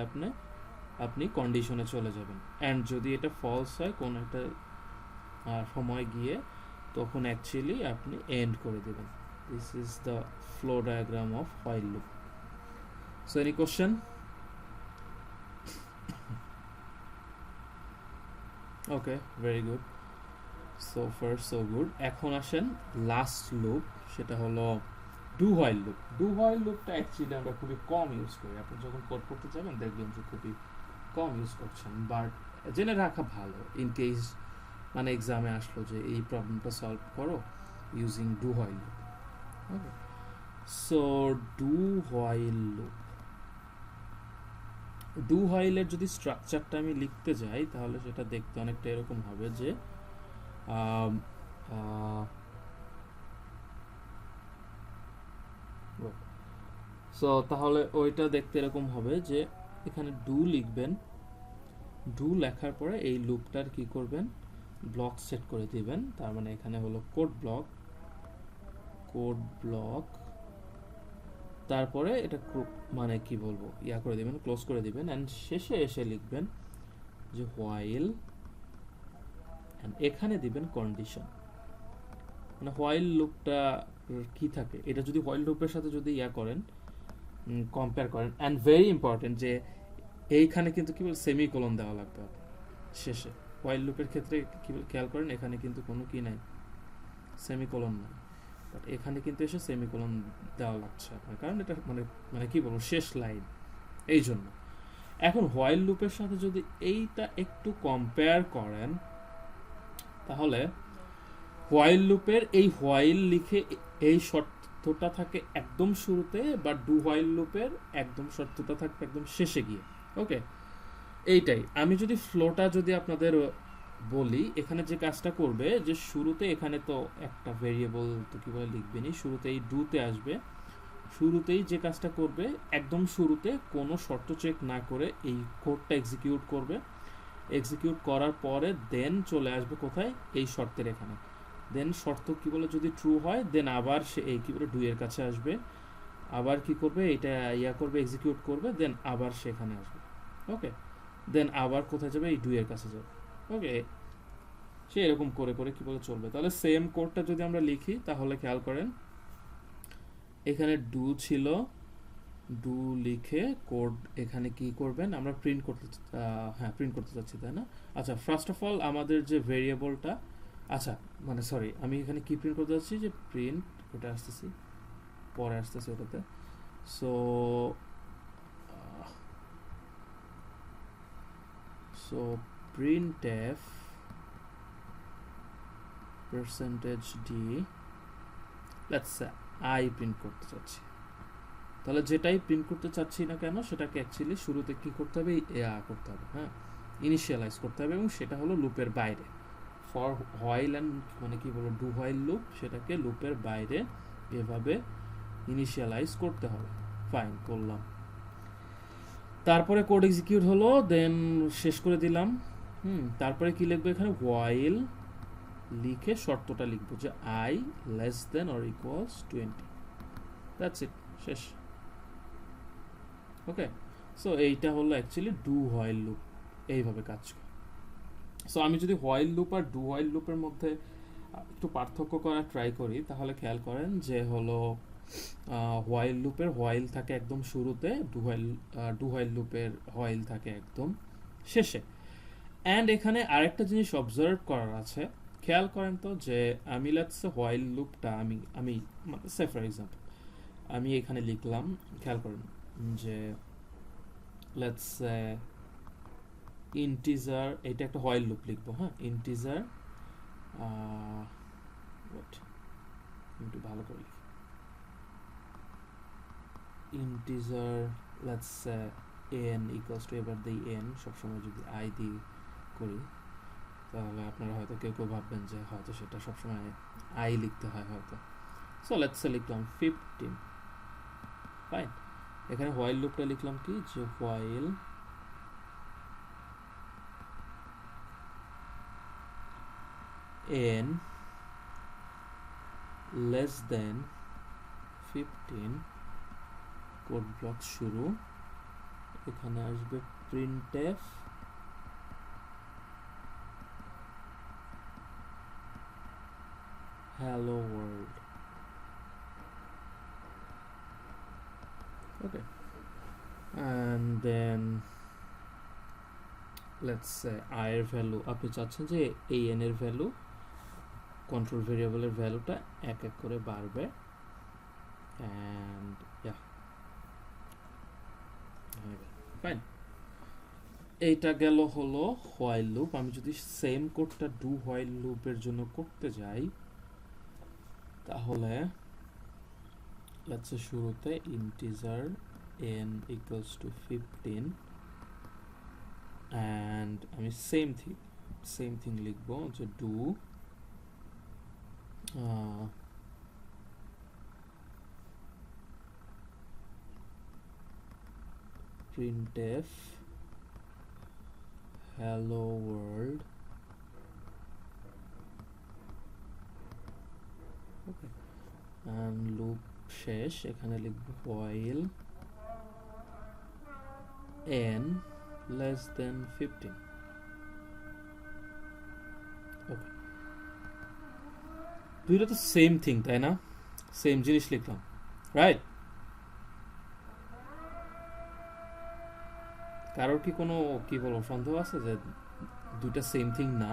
আপনি কন্ডিশনে চলে যাবেন। অ্যান্ড যদি এটা ফলস হয় কোন একটা সময় গিয়ে, তখন অ্যাকচুয়ালি আপনি এন্ড করে দেবেন। This is the flow diagram of while loop. So any question? Okay, very good, so far so good. এখন আসেন লাস্ট লুপ, সেটা হলো do while loop. Do while লুপটা অ্যাকচুয়ালি আমরা খুবই কম ইউজ করি। আপনি যখন কোড করতে যাবেন দেখবেন যে খুবই কম ইউজ করছেন, বাট জেনে রাখা ভালো ইন কেস মানে এক্সামে আসলো যে এই প্রবলেমটা সলভ করো using do while loop. Okay, so do while loop, do হোয়াইলের যদি স্ট্রাকচারটা আমি লিখতে যাই তাহলে সেটা দেখতে অনেকটা এরকম হবে যে সো তাহলে ওইটা দেখতে এরকম হবে যে এখানে ডু লিখবেন, ডু লেখার পরে এই লুপটার কি করবেন, ব্লক সেট করে দিবেন। তার মানে এখানে হলো কোড ব্লক, তারপরে এটা মানে কি বলবো করে দিবেন, ক্লোজ করে দিবেন, অ্যান্ড শেষে এসে লিখবেন যে হোয়াইল, এখানে দিবেন কন্ডিশন। মানে হোয়াইল লুপটা কি থাকে, এটা যদি হোয়াইল লুপের সাথে যদি করেন, কম্পেয়ার করেন, অ্যান্ড ভেরি ইম্পর্টেন্ট যে এইখানে কিন্তু কি বল সেমিকোলন দেওয়া লাগবে আপনার শেষে। হোয়াইল লুপের ক্ষেত্রে কি খেয়াল করেন, এখানে কিন্তু কোনো কি নাই, সেমিকোলন নাই, বাট এখানে কিন্তু এসে সেমিকোলন দেওয়া লাগছে আপনার, কারণ এটা মানে মানে কি বলবো শেষ লাইন, এই জন্য। এখন হোয়াইল লুপের সাথে যদি এইটা একটু কম্পেয়ার করেন, তাহলে হোয়াইল লুপের এই হোয়াইল লিখে এই শর্তটা থাকে একদম শুরুতে, বা ডু হোয়াইল লুপের একদম শর্তটা থাকবে একদম শেষে গিয়ে। ওকে, এইটাই। আমি যদি ফ্লোটা যদি আপনাদের বলি, এখানে যে কাজটা করবে যে শুরুতে এখানে তো একটা ভেরিয়েবল তো কিভাবে লিখবেনি, শুরুতেই ডুতে আসবে, শুরুতেই যে কাজটা করবে একদম শুরুতে কোনো শর্ত চেক না করে এই কোডটা এক্সিকিউট করবে, এক্সিকিউট করার পরে দেন চলে আসবে কোথায়, এই শর্তের এখানে, দেন শর্ত কি বলে যদি ট্রু হয় দেন আবার সে এই কি বলে ডু এর কাছে আসবে, আবার কি করবে এটা করবে এক্সিকিউট করবে, দেন আবার সেখানে আসবে। ওকে, দেন আবার কোথায় যাবে, এই ডু এর কাছে যাবে। ওকে, সে এরকম করে করে কি বলে চলবে। তাহলে সেম কোডটা যদি আমরা লিখি, তাহলে খেয়াল করেন এখানে ডু ছিল, ডু লিখে কোড এখানে কি করবেন, আমরা প্রিন্ট করতে প্রিন্ট করতে চাচ্ছি, তাই না? আচ্ছা, ফার্স্ট অফ অল আমাদের যে ভেরিয়েবলটা, আচ্ছা মানে সরি, আমি এখানে কি প্রিন্ট করতে যাচ্ছি, যে প্রিন্ট, ওটা আসতেছি পরে আসতেছি ওটাতে। So so printf %d, let's say I print করতে চাচ্ছি। তাহলে যেটাই প্রিন্ট করতে চাচ্ছি না কেন, সেটাকে অ্যাকচুয়ালি শুরুতে কি করতে হবে, করতে হবে, হ্যাঁ, ইনিশিয়ালাইজ করতে হবে, এবং সেটা হলো লুপের বাইরে। ফর হোয়াইল অ্যান্ড মানে কি বলবো ডু হোয়াইল লুপ, সেটাকে লুপের বাইরে এভাবে ইনিশিয়ালাইজ করতে হবে। ফাইন, করলাম। তারপরে কোড এক্সিকিউট হলো, দেন শেষ করে দিলাম। তারপরে কি লিখবো এখানে, হোয়াইল লিখে শর্তটা লিখবো যে I less than or equals 20, that's it, শেষ। ওকে, সো এইটা হলো অ্যাকচুয়ালি ডু হোয়াইল লুপ, এইভাবে কাজ করে। সো আমি যদি while loop or do while লুপের মধ্যে একটু পার্থক্য করার ট্রাই করি, তাহলে খেয়াল করেন যে হলো হোয়াইল লুপের হোয়াইল থাকে একদম শুরুতে, ডু হোয়াইল লুপের হোয়াইল থাকে একদম শেষে। অ্যান্ড এখানে আরেকটা জিনিস অবজার্ভ করার আছে, খেয়াল করেন তো, যে আমি লেটস সে হোয়াইল লুপটা আমি সে ফর এক্সাম্পল আমি এখানে লিখলাম, খেয়াল করেন যে লেটস সে ইন্টিজার, এটা একটা হোয়াইল লুপ লিখবো, হ্যাঁ, ইন্টিজার, একটু ভালো করে লিখি, integer let's say n equals to, এবার দিই n, সবসময় যদি i দিয়ে করি তাহলে আপনারা হয়তো কেউ কেউ ভাববেন যে হয়তো সেটা সবসময় i লিখতে হয় হয়তো। সো লেটস সে লিখলাম 15, ফাইন। এখানে হোয়াইল লুপটা লিখলাম কি, যে while n less than 15, code block শুরু, এখানে আসবে printf hello world। okay, and then let's say i এর ভ্যালু, আপনি চাচ্ছেন যে এই n এর ভ্যালু, কন্ট্রোল ভেরিয়েবলের ভ্যালুটা এক এক করে বাড়বে, and yeah, ফাইন। এইটা গেল হলো হোয়াইল লুপ। আমি যদি সেম কোডটা ডু হোয়াইল লুপের জন্য করতে যাই, তাহলে লেটস সে শুরুতে integer n equals to 15, and আমি সেম থিং লিখবো, যে do printf hello world, okay, and loop শেষ, এখানে লিখবো হোয়াইল n less than 15, ওকে। দুইটা তো সেম থিং, তাই না? সেম জিনিস লিখলাম, রাইট? কারোর কি কোনো কি বলবো সন্দেহ আছে যে দুইটা সেম থিং না?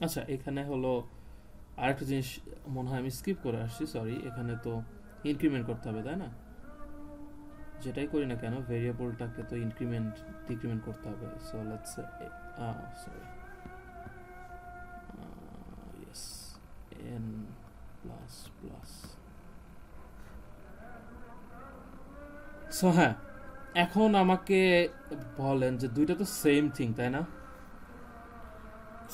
আচ্ছা, এখানে হলো আরেকটা জিনিস মনে হয় আমি স্কিপ করে আসছি, সরি। এখানে তো ইনক্রিমেন্ট করতে হবে, তাই না? যেটাই করি না কেন ভেরিয়েবলটাকে তো ইনক্রিমেন্ট ডিক্রিমেন্ট করতে হবে। So let's sorry, yes, N plus plus. So হ্যাঁ, এখন আমাকে বলেন যে দুইটা তো সেম থিং, তাই না?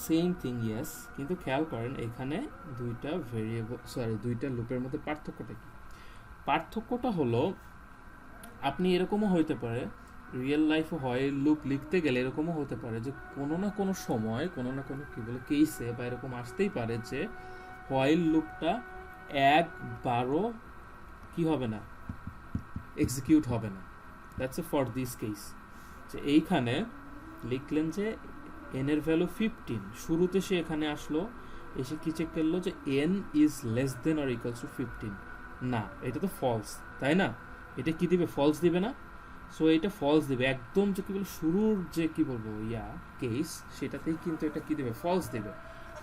সেম থিং, ইয়েস, কিন্তু খেয়াল করেন এখানে দুইটা ভেরিয়েবল, সরি, দুইটা লুপের মধ্যে পার্থক্যটা কি? পার্থক্যটা হলো আপনি এরকমও হইতে পারে, রিয়েল লাইফে হোয়াইল লুপ লিখতে গেলে এরকমও হতে পারে যে কোনো না কোনো সময় কোনো না কোনো কি বলে কেসে বা এরকম আসতেই পারে যে হোয়াইল লুপটা একবারও কি হবে না, এক্সিকিউট হবে না। That's A for this case, যে এইখানে লিখলেন যে এন এর ভ্যালু 15, শুরুতে সে এখানে আসলো, এসে কি চেক করলো যে N is less than or equals two 15, না এটা তো ফলস, তাই না? এটা কি দিবে, ফলস দিবে না? সো এটা ফলস দিবে একদম, যে কি বলবো শুরুর যে কি বলবো কেস, সেটাতেই কিন্তু এটা কি দিবে, ফলস দিবে।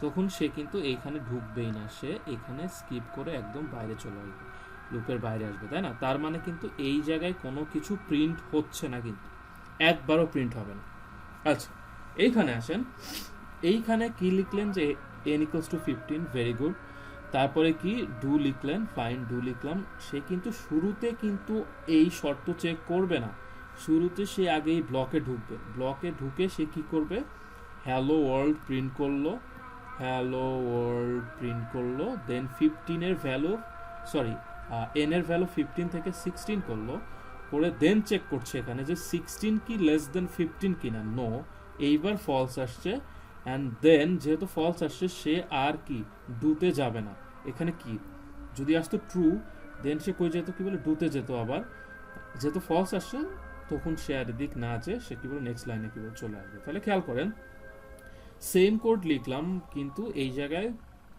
তখন সে কিন্তু এইখানে ঢুকবেই না, সে এখানে স্কিপ করে একদম বাইরে চলে আসবে, লুপের বাইরে আসবে, তাই না? তার মানে কিন্তু এই জায়গায় কোনো কিছু প্রিন্ট হচ্ছে না, কিন্তু একবারও প্রিন্ট হবে না। আচ্ছা, এইখানে আসেন, এইখানে কি লিখলেন যে n equals to 15, very good. তারপরে কি ডু লিখলেন, ফাইন, ডু লিখলাম। সে কিন্তু শুরুতে কিন্তু এই শর্ত চেক করবে না, শুরুতে সে আগেই ব্লকে ঢুকবে, ব্লকে ঢুকে সে কি করবে, হ্যালো ওয়ার্ল্ড প্রিন্ট করলো, হ্যালো ওয়ার্ল্ড প্রিন্ট করলো, দেন 15 এর ভ্যালু, সরি, n এর ভ্যালু 15 থেকে 16 করলো, করে দেন চেক করছে এখানে যে 16 কি লেস দেন 15 কিনা, নো, এইবার ফলস আসছে। অ্যান্ড দেন যেহেতু ফলস আসছে সে আর কি ডুতে যাবে না। এখানে কি যদি আসতো ট্রু, দেন সে কই যেত, কি বলে ডুতে যেত। আবার যেহেতু ফলস আসছে তখন সে আর এদিক না যেয়ে সে কি বলে নেক্সট লাইনে কি বলে চলে আসবে। তাহলে খেয়াল করেন সেম কোড লিখলাম কিন্তু এই জায়গায়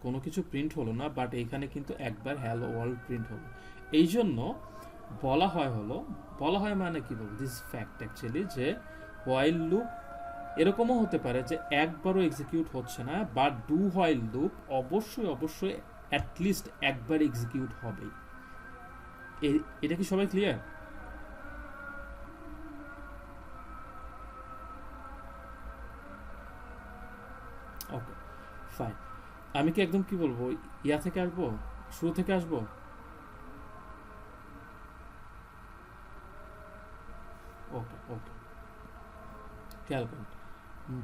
কোনো কিছু প্রিন্ট হলো না, বাট এইখানে কিন্তু একবার হ্যালো ওয়ার্ল্ড প্রিন্ট হলো। এই জন্য বলা হয় মানে কি বলবো, দিস ফ্যাক্ট অ্যাকচুয়ালি, যে হোয়াইল লুপ এরকমও হতে পারে যে একবারও এক্সিকিউট হচ্ছে না, বাট ডু হোয়াইল লুপ অবশ্যই অবশ্যই অ্যাটলিস্ট একবার এক্সিকিউট হবেই। এটা কি সবাই ক্লিয়ার? ওকে, ফাইন। আমি কি একদম কি বলবো ইয়া থেকে আসবো, শুরু থেকে আসবো? ওকে ওকে, খেয়াল করুন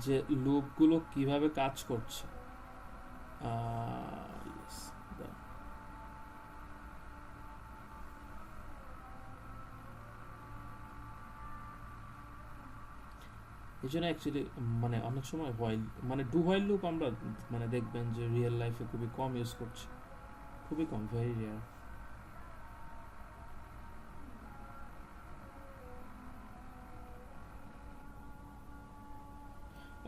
যে লুপগুলো কিভাবে কাজ করছে। Yes, done. এই জন্য অ্যাকচুয়ালি মানে অনেক সময় হোয়াইল মানে ডু হোয়াইল লুপ আমরা মানে দেখবেন যে রিয়েল লাইফে খুবই কম ইউজ করছি, খুবই কম, ভেরি রেয়ার।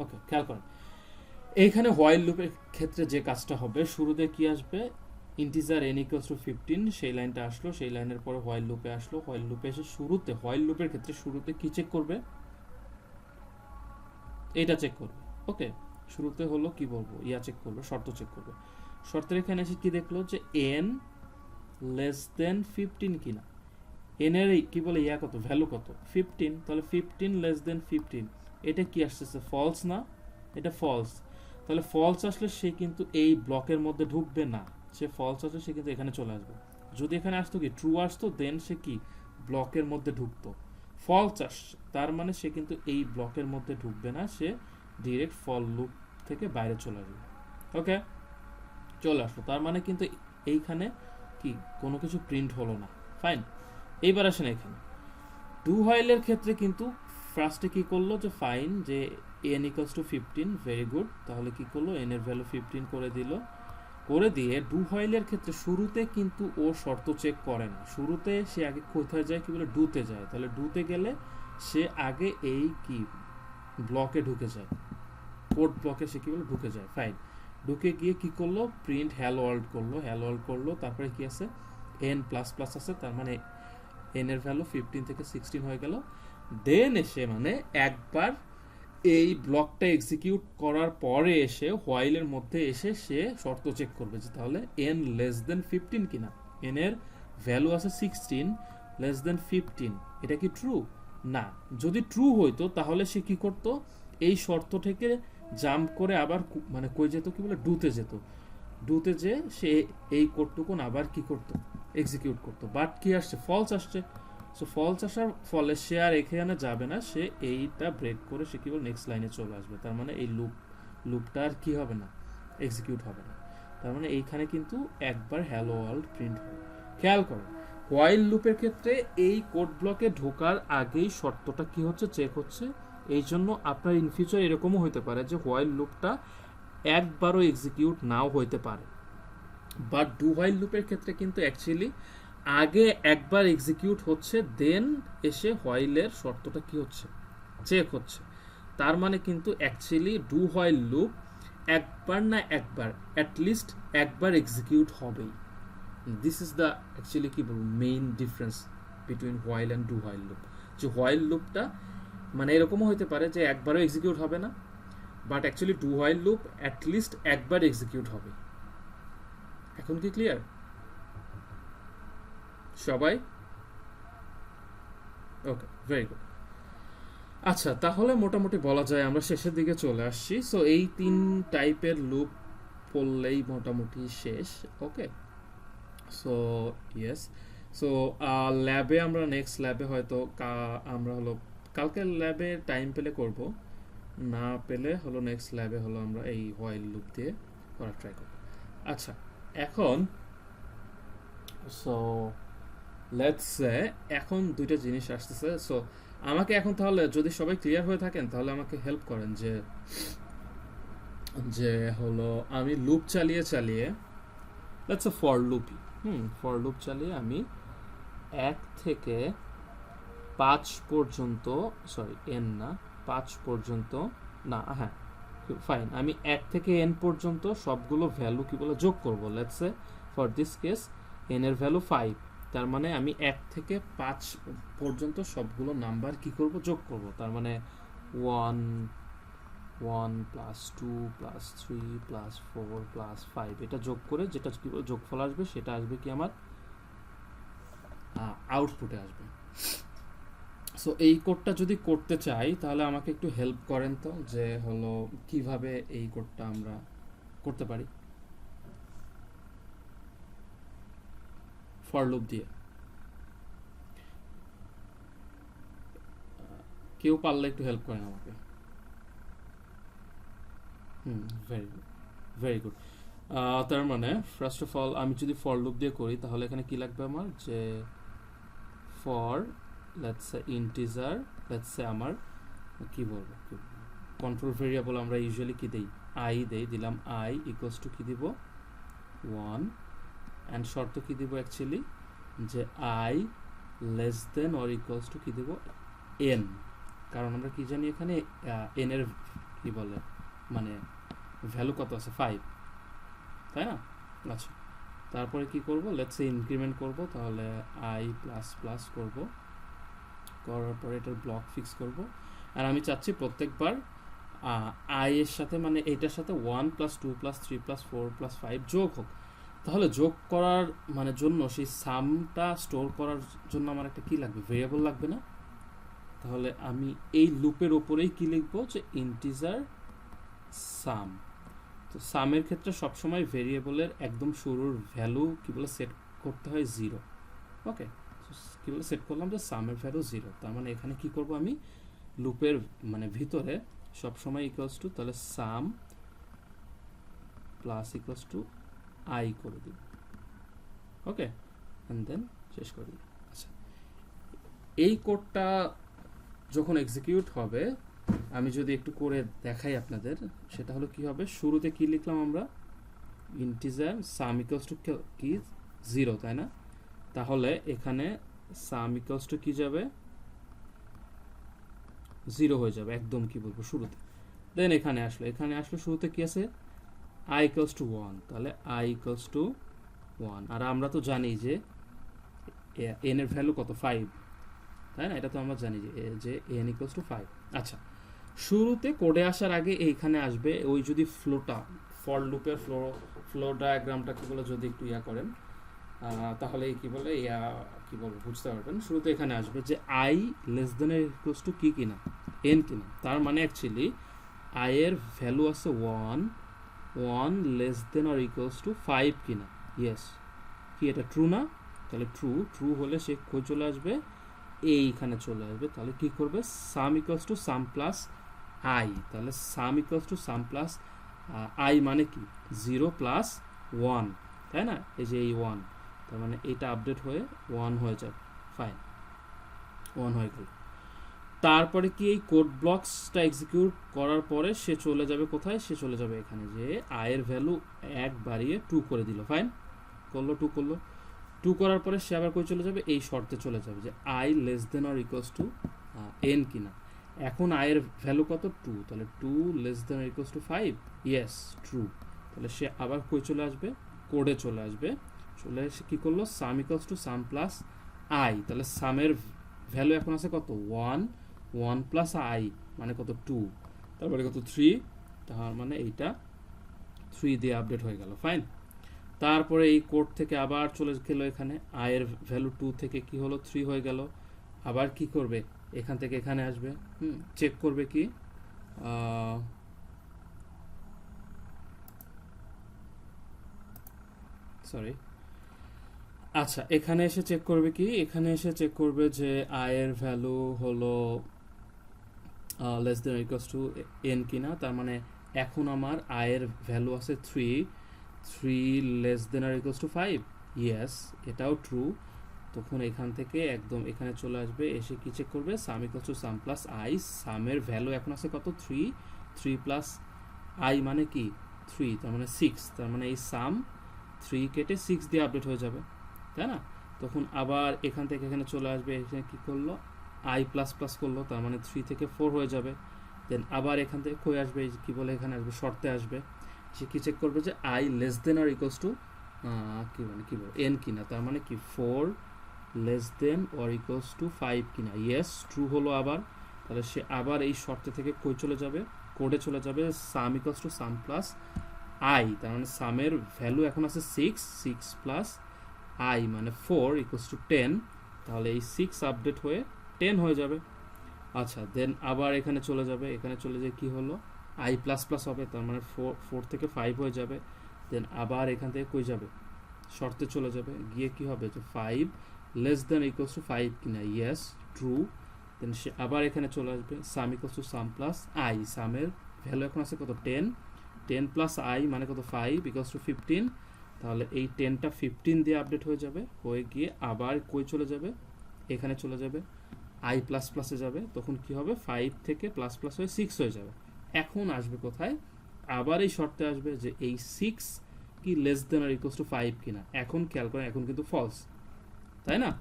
ওকে, খেয়াল করেন এইখানে হোয়াইল লুপের ক্ষেত্রে যে কাজটা হবে, শুরুতে কি আসবে, ইন্টিজার n ইকুয়ালস টু 15, সেই লাইনটা আসলো, সেই লাইনের পরে হোয়াইল লুপে আসলো, হোয়াইল লুপে এসে শুরুতে হোয়াইল লুপের ক্ষেত্রে শুরুতে কি চেক করবে, এটা চেক করবে। ওকে, শুরুতে হলো কি বলবো চেক করবে, শর্ত চেক করবে। শর্তের এখানে এসে কি দেখলো যে n লেস দেন 15 কিনা, n এর কি বলে কত, ভ্যালু কত, 15, তাহলে 15 লেস দেন 15, এটা কি আসতেছে, ফলস না? এটা ফলস। তাহলে ফলস আসলে সে কিন্তু এই ব্লকের মধ্যে ঢুকবে না, সে ফলস আসলে সে কিন্তু এখানে চলে আসবে। যদি এখানে আসতো কি ট্রু আসতো, দেন সে কি ব্লকের মধ্যে ঢুকতো। ফলস আসছে তার মানে সে কিন্তু এই ব্লকের মধ্যে ঢুকবে না, সে ডিরেক্ট ফল লুপ থেকে বাইরে চলে আসবে। ওকে, চলে আসলো, তার মানে কিন্তু এইখানে কি কোনো কিছু প্রিন্ট হলো না। ফাইন, এইবার আসেন এখানে ডু হোয়াইলের ক্ষেত্রে কিন্তু ফার্স্টে কি করলো যে ফাইন, যে n equals to 15, very good. তাহলে কি করলো, n এর ভ্যালু 15 করে দিল, করে দিয়ে ডু হোয়াইলের ক্ষেত্রে শুরুতে কিন্তু ও শর্ত চেক করে না, শুরুতে সে আগে কোথায় যায়, কি বলে ডুতে যায়। তাহলে ডুতে গেলে সে আগে এই কি ব্লকে ঢুকে যায়, কোড ব্লকে সে কি বলে ঢুকে যায়। ফাইন, ঢুকে গিয়ে কি করলো, প্রিন্ট হ্যালো ওয়ার্ল্ড করলো, হ্যালো ওয়ার্ল্ড করলো, তারপরে কি আছে এন প্লাস প্লাস আছে, তার মানে এন এর ভ্যালু 15 থেকে 16 হয়ে গেল। দেন এসে মানে একবার এই ব্লকটা এক্সিকিউট করার পরে এসে হোয়াইলের মধ্যে এসে সে শর্ত চেক করবে যে তাহলে এন লেস দেন 15 কিনা, এন এর ভ্যালু আছে 16 লেস দেন 15, এটা কি ট্রু? না, যদি ট্রু হইতো তাহলে সে কি করতো, এই শর্ত থেকে জাম্প করে আবার মানে কই যেত, কি বলে ডুতে যেত, ডুতে যে সে এই কোডটুকুন আবার কি করতো, এক্সিকিউট করতো। বাট কি আসছে, ফলস আসছে। সো ফলস আসার ফলে সে আর এখানে যাবে না, সে এইটা ব্রেক করে সে কি বলে নেক্সট লাইনে চলে আসবে। তার মানে এই লুপটা আর কি হবে না, এক্সিকিউট হবে না। তার মানে এইখানে কিন্তু একবার হ্যালো ওয়ার্ল্ড প্রিন্ট হবে। খেয়াল করো, হোয়াইল লুপের ক্ষেত্রে এই কোড ব্লকে ঢোকার আগেই শর্তটা কি হচ্ছে, চেক হচ্ছে। এই জন্য আপনার ইন ফিউচার এরকমও হতে পারে যে হোয়াইল লুপটা একবারও এক্সিকিউট নাও হইতে পারে। বাট ডু হোয়াইল লুপের ক্ষেত্রে কিন্তু অ্যাকচুয়ালি আগে একবার এক্সিকিউট হচ্ছে, দেন এসে হোয়াইলের শর্তটা কি হচ্ছে, চেক হচ্ছে। তার মানে কিন্তু অ্যাকচুয়ালি ডু হোয়াইল লুপ একবার না একবার, অ্যাটলিস্ট একবার এক্সিকিউট হবেই। দিস ইজ দ্য অ্যাকচুয়ালি কি বলবো main difference between while and do while loop. যে হোয়াইল লুপটা মানে এরকমও হতে পারে যে একবারও এক্সিকিউট হবে না, but actually do while loop at least একবার এক্সিকিউট হবে। এখন কি ক্লিয়ার সবাই? ওকে, ভেরি গুড। আচ্ছা, তাহলে মোটামুটি বলা যায় আমরা শেষের দিকে চলে আসছি। সো এই 3 টাইপের লুপ পড়লেই মোটামুটি শেষ। ওকে, সো ইয়েস, সো ল্যাবে আমরা নেক্সট ল্যাবে হয়তো আমরা হলো কালকে ল্যাবে টাইম পেলে করব, না পেলে হলো নেক্সট ল্যাবে হলো আমরা এই হোয়াইল লুপ দিয়ে করার ট্রাই করব। আচ্ছা, এখন সো লেটস সে এখন দুইটা জিনিস আসতেছে। সো আমাকে এখন তাহলে যদি সবাই ক্লিয়ার হয়ে থাকেন তাহলে আমাকে হেল্প করেন যে যে হলো আমি লুপ চালিয়ে চালিয়ে লেটস সে ফর লুপই ফর লুপ চালিয়ে আমি 1 থেকে 5 পর্যন্ত, সরি এন না, 5 পর্যন্ত না, হ্যাঁ ফাইন, আমি 1 থেকে n পর্যন্ত সবগুলো ভ্যালু কি বলে যোগ করব। Let's say for this case n এর ভ্যালু 5, তার মানে আমি 1 থেকে 5 পর্যন্ত সবগুলো নাম্বার কি করব, যোগ করব। তার মানে 1 1 প্লাস 2 প্লাস 3 প্লাস 4 প্লাস 5, এটা যোগ করে যেটা কি যোগফল আসবে সেটা আসবে কি আমার আউটপুটে আসবে। সো এই কোডটা যদি করতে চাই তাহলে আমাকে একটু হেল্প করেন তো, যে হলো কিভাবে এই কোডটা আমরা করতে পারি ফর লুপ দিয়ে। কেউ পারলে একটু হেল্প করেন আমাকে। Very good, very good. তার মানে ফার্স্ট অফ অল আমি যদি ফর লুপ দিয়ে করি তাহলে এখানে কি লাগবে আমার, যে for let's say integer, let's say আমার কি বলবো কন্ট্রোল ভেরিয়েবল আমরা ইউজুয়ালি কি দেই, আই দেই, দিলাম আই ইকুয়ালস টু কি দিব 1, অ্যান্ড শর্ত কি দিব অ্যাকচুয়ালি যে I less than or equals to কি দিব এন, কারণ আমরা কি জানি এখানে এন এর কি বলে মানে ভ্যালু কত আছে 5, তাই না? আচ্ছা, তারপরে কি করব, লেটস সে ইনক্রিমেন্ট করব, তাহলে আই প্লাস প্লাস করব, করার পরে এটার ব্লক ফিক্স করব। আর আমি চাচ্ছি প্রত্যেকবার আই এর সাথে মানে এইটার সাথে 1 প্লাস 2 প্লাস 3 প্লাস 4 প্লাস 5 যোগ হোক। তাহলে যোগ করার মানে জন্য সেই সামটা স্টোর করার জন্য আমার একটা কি লাগবে, ভেরিয়েবল লাগবে না? তাহলে আমি এই লুপের ওপরেই কি লিখবো, যে ইন্টিজার সাম। তো সামের ক্ষেত্রে সবসময় ভেরিয়েবলের একদম শুরুর ভ্যালু কি বলে সেট করতে হয় 0। ওকে, কি বলে সেট করলাম যে সামের ভ্যালু 0, তার মানে এখানে কি করব আমি লুপের মানে ভিতরে সবসময় ইকুয়ালস টু তাহলে সাম প্লাস ইকুয়ালস টু আই করে দিব। ওকে, অ্যান্ড দেন শেষ করে দিই। আচ্ছা, এই কোডটা যখন এক্সিকিউট হবে আমি যদি একটু করে দেখাই আপনাদের, সেটা হলো কি হবে, শুরুতে কি লিখলাম আমরা, ইন্টিজার সাম ইকুয়ালস টু কি 0, তাই না? তাহলে এখানে সাম ইকুয়ালস টু কি যাবে 0 হয়ে যাবে একদম কি বলবো শুরুতে। দেন এখানে আসলো শুরুতে কি আছে i equals to 1, তাহলে i equals to 1। আর আমরা তো জানি যে n এর ভ্যালু কত 5, তাই না? এটা তো আমরা জানি যে n equals to 5। আচ্ছা, শুরুতে কোডে আসার আগে এইখানে আসবে ওই যদি ফ্লোটা ফর লুপের ফ্লো ডায়াগ্রামটা কি বলে যদি একটু ইয়া করেন তাহলে কি বলে কি বলবো বুঝতে পারবেন। শুরুতে এখানে আসবে যে i লেস দেন এর ইকুয়ালস টু কি কিনা n কিনা, তার মানে অ্যাকচুয়ালি i এর ভ্যালু আছে 1 less than or equals to 5 কিনা। ইয়েস, কি এটা ট্রু না? তাহলে ট্রু হলে সে কই চলে আসবে এইখানে চলে আসবে। তাহলে কি করবে sum equals to sum plus i, তাহলে sum equals to sum plus i মানে কি 0 প্লাস 1, তাই না? এই যে এই 1, তার মানে এটা আপডেট হয়ে 1 হয়ে যাবে। ফাইন, 1 হয়ে গেল। তারপরে কি এই কোড ব্লকসটা এক্সিকিউট করার পরে সে চলে যাবে কোথায়? সে চলে যাবে এখানে যে i এর ভ্যালু 1 বাড়িয়ে 2 করে দিল। ফাইন, করলো 2 করলো। 2 করার পরে সে আবার কই চলে যাবে এই শর্তে চলে যাবে যে i less than or equals two n কিনা। এখন i এর ভ্যালু কত 2, তাহলে 2 less than or equals to 5। Yes, true. তাহলে সে আবার কই চলে আসবে কোডে চলে আসবে। চলে এসে কি করলো sum equals to sum plus i, তাহলে সামের ভ্যালু এখন আছে কত 1 প্লাস i মানে কত 2, তারপরে কত 3, তার মানে এইটা 3 দিয়ে আপডেট হয়ে গেল। ফাইন, তারপরে এই কোড থেকে আবার চলে গেল এখানে i এর ভ্যালু 2 থেকে কি হলো 3 হয়ে গেল। আবার কি করবে এখান থেকে এখানে আসবে, চেক করবে কি সরি আচ্ছা, এখানে এসে চেক করবে কি, এখানে এসে চেক করবে যে i এর ভ্যালু হলো less than equals to n কিনা। তার মানে এখন আমার i এর ভ্যালু আছে 3 less than or equals to 5। Yes, এটাও ট্রু। তখন এখান থেকে একদম এখানে চলে আসবে, এসে কি চেক করবে sum equals to sum plus i। সামের ভ্যালু এখন আছে কত 3 প্লাস i মানে কি 3, তার মানে 6, তার মানে এই সাম 3 কেটে 6 দিয়ে আপডেট হয়ে যাবে, তাই না? তখন আবার এখান থেকে এখানে চলে আসবে, এখানে কি করলো i প্লাস প্লাস করলো, তার মানে 3 থেকে 4 হয়ে যাবে। দেন আবার এখান থেকে কই আসবে কি বলে এখানে আসবে শর্তে আসবে, সে কি চেক করবে যে i less than or equals to কি বলে n কিনা, তার মানে কি 4 less than or equals to 5 কিনা। ইয়েস, ট্রু হলো আবার। তাহলে সে আবার এই শর্তে থেকে কই চলে যাবে কোডে চলে যাবে sum equals to sum plus i, তার মানে সামের ভ্যালু এখন আছে 6 প্লাস i মানে 4 ইকুয়ালস টু 10, তাহলে এই 6 আপডেট হয়ে 10 হয়ে যাবে। আচ্ছা, দেন আবার এখানে চলে যাবে, এখানে চলে যায় কি হলো i প্লাস প্লাস হবে, তার মানে 4 থেকে 5 হয়ে যাবে। দেন আবার এখান থেকে কই যাবে শর্তে চলে যাবে, গিয়ে কি হবে যে 5 লেস দেন ইকুয়ালস টু 5 কিনা। Yes, true. দেন সে আবার এখানে চলে আসবে sum equals to sum plus i, সামের ভ্যালু এখন আছে কত 10 প্লাস i মানে কত 5 ইকুয়ালস টু 15, তাহলে এই 10টা 15 দিয়ে আপডেট হয়ে যাবে, হয়ে গিয়ে আবার কই চলে যাবে এখানে চলে যাবে i প্লাস প্লাসে যাবে। তখন কি হবে 5 থেকে প্লাস প্লাস হয়ে 6 হয়ে যাবে। এখন আসবে কোথায় আবার এই শর্তে আসবে যে এই 6 কি less than or equals to 5 কিনা। এখন খেয়াল করেন এখন কিন্তু ফলস, তাই না?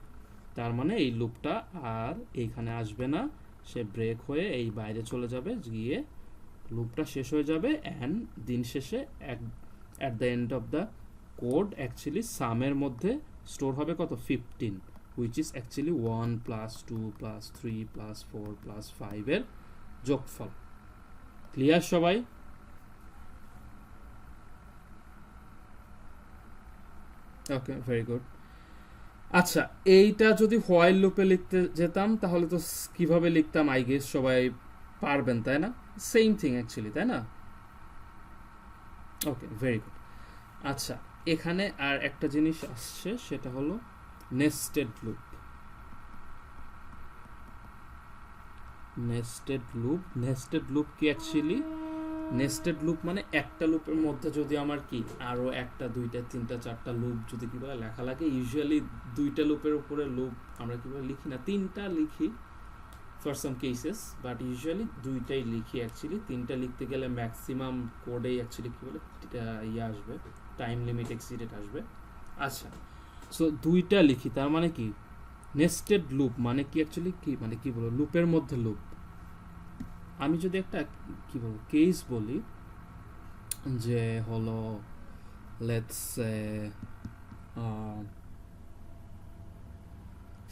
তার মানে এই লুপটা আর এইখানে আসবে না, সে ব্রেক হয়ে এই বাইরে চলে যাবে, গিয়ে লুপটা শেষ হয়ে যাবে। অ্যান্ড দিন শেষে at the end of the code actually সামের মধ্যে স্টোর হবে কত 15, which is actually 1 plus 2 plus 3 plus 4 plus 5 এর যোগফল। ক্লিয়ার সবাই? ওকে, ভেরি গুড। আচ্ছা, এইটা যদি হোয়াইল লুপে লিখতে যেতাম তাহলে তো কিভাবে লিখতাম আই গেস সবাই পারবেন, তাই না? সেম থিং অ্যাকচুয়ালি, তাই না? ওকে, ভেরি গুড। আচ্ছা, এখানে আর একটা জিনিস আসছে, সেটা হলো নেস্টেড লুপ। নেস্টেড লুপ কি অ্যাকচুয়ালি নেস্টেড লুপ মানে একটা লুপের মধ্যে যদি আমার কি আরো একটা দুইটা তিনটা চারটা লুপ যদি কি বলে লেখা লাগে, ইউজুয়ালি দুইটা লুপের উপরে লুপ আমরা কি বলে লিখি না, তিনটা লিখি for some cases, but usually দুইটাই লিখি অ্যাকচুয়ালি। তিনটা লিখতে গেলে ম্যাক্সিমাম কোডেই অ্যাকচুয়ালি কি বলে ইয়ে আসবে, টাইম লিমিট এক্সিডেড আসবে। আচ্ছা, সো দুইটা লিখি, তার মানে কি নেস্টেড লুপ মানে কি অ্যাকচুয়ালি কি মানে কি বলো লুপের মধ্যে লুপ, আমি যদি একটা কি বলবো কেস বলি যে হলো লেটস সে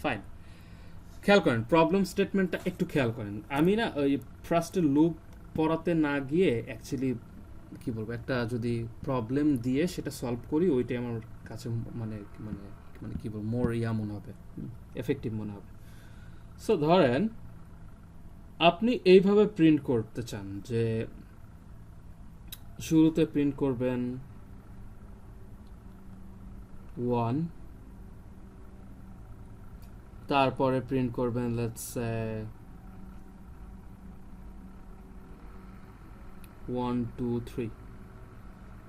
ফাইন, খেয়াল করেন প্রবলেম স্টেটমেন্টটা একটু খেয়াল করেন। আমি না ওই ফার্স্টে লুপ পড়াতে না গিয়ে অ্যাকচুয়ালি কি বলবো একটা যদি প্রবলেম দিয়ে সেটা সলভ করি ওইটাই আমার কাছে মানে মানে মানে কি বলবো মোর মনে হবে, এফেক্টিভ মনে হবে। সো ধরেন আপনি এইভাবে প্রিন্ট করতে চান যে শুরুতে প্রিন্ট করবেন 1, তারপরে প্রিন্ট করবেন লেটস সে 1 2 3,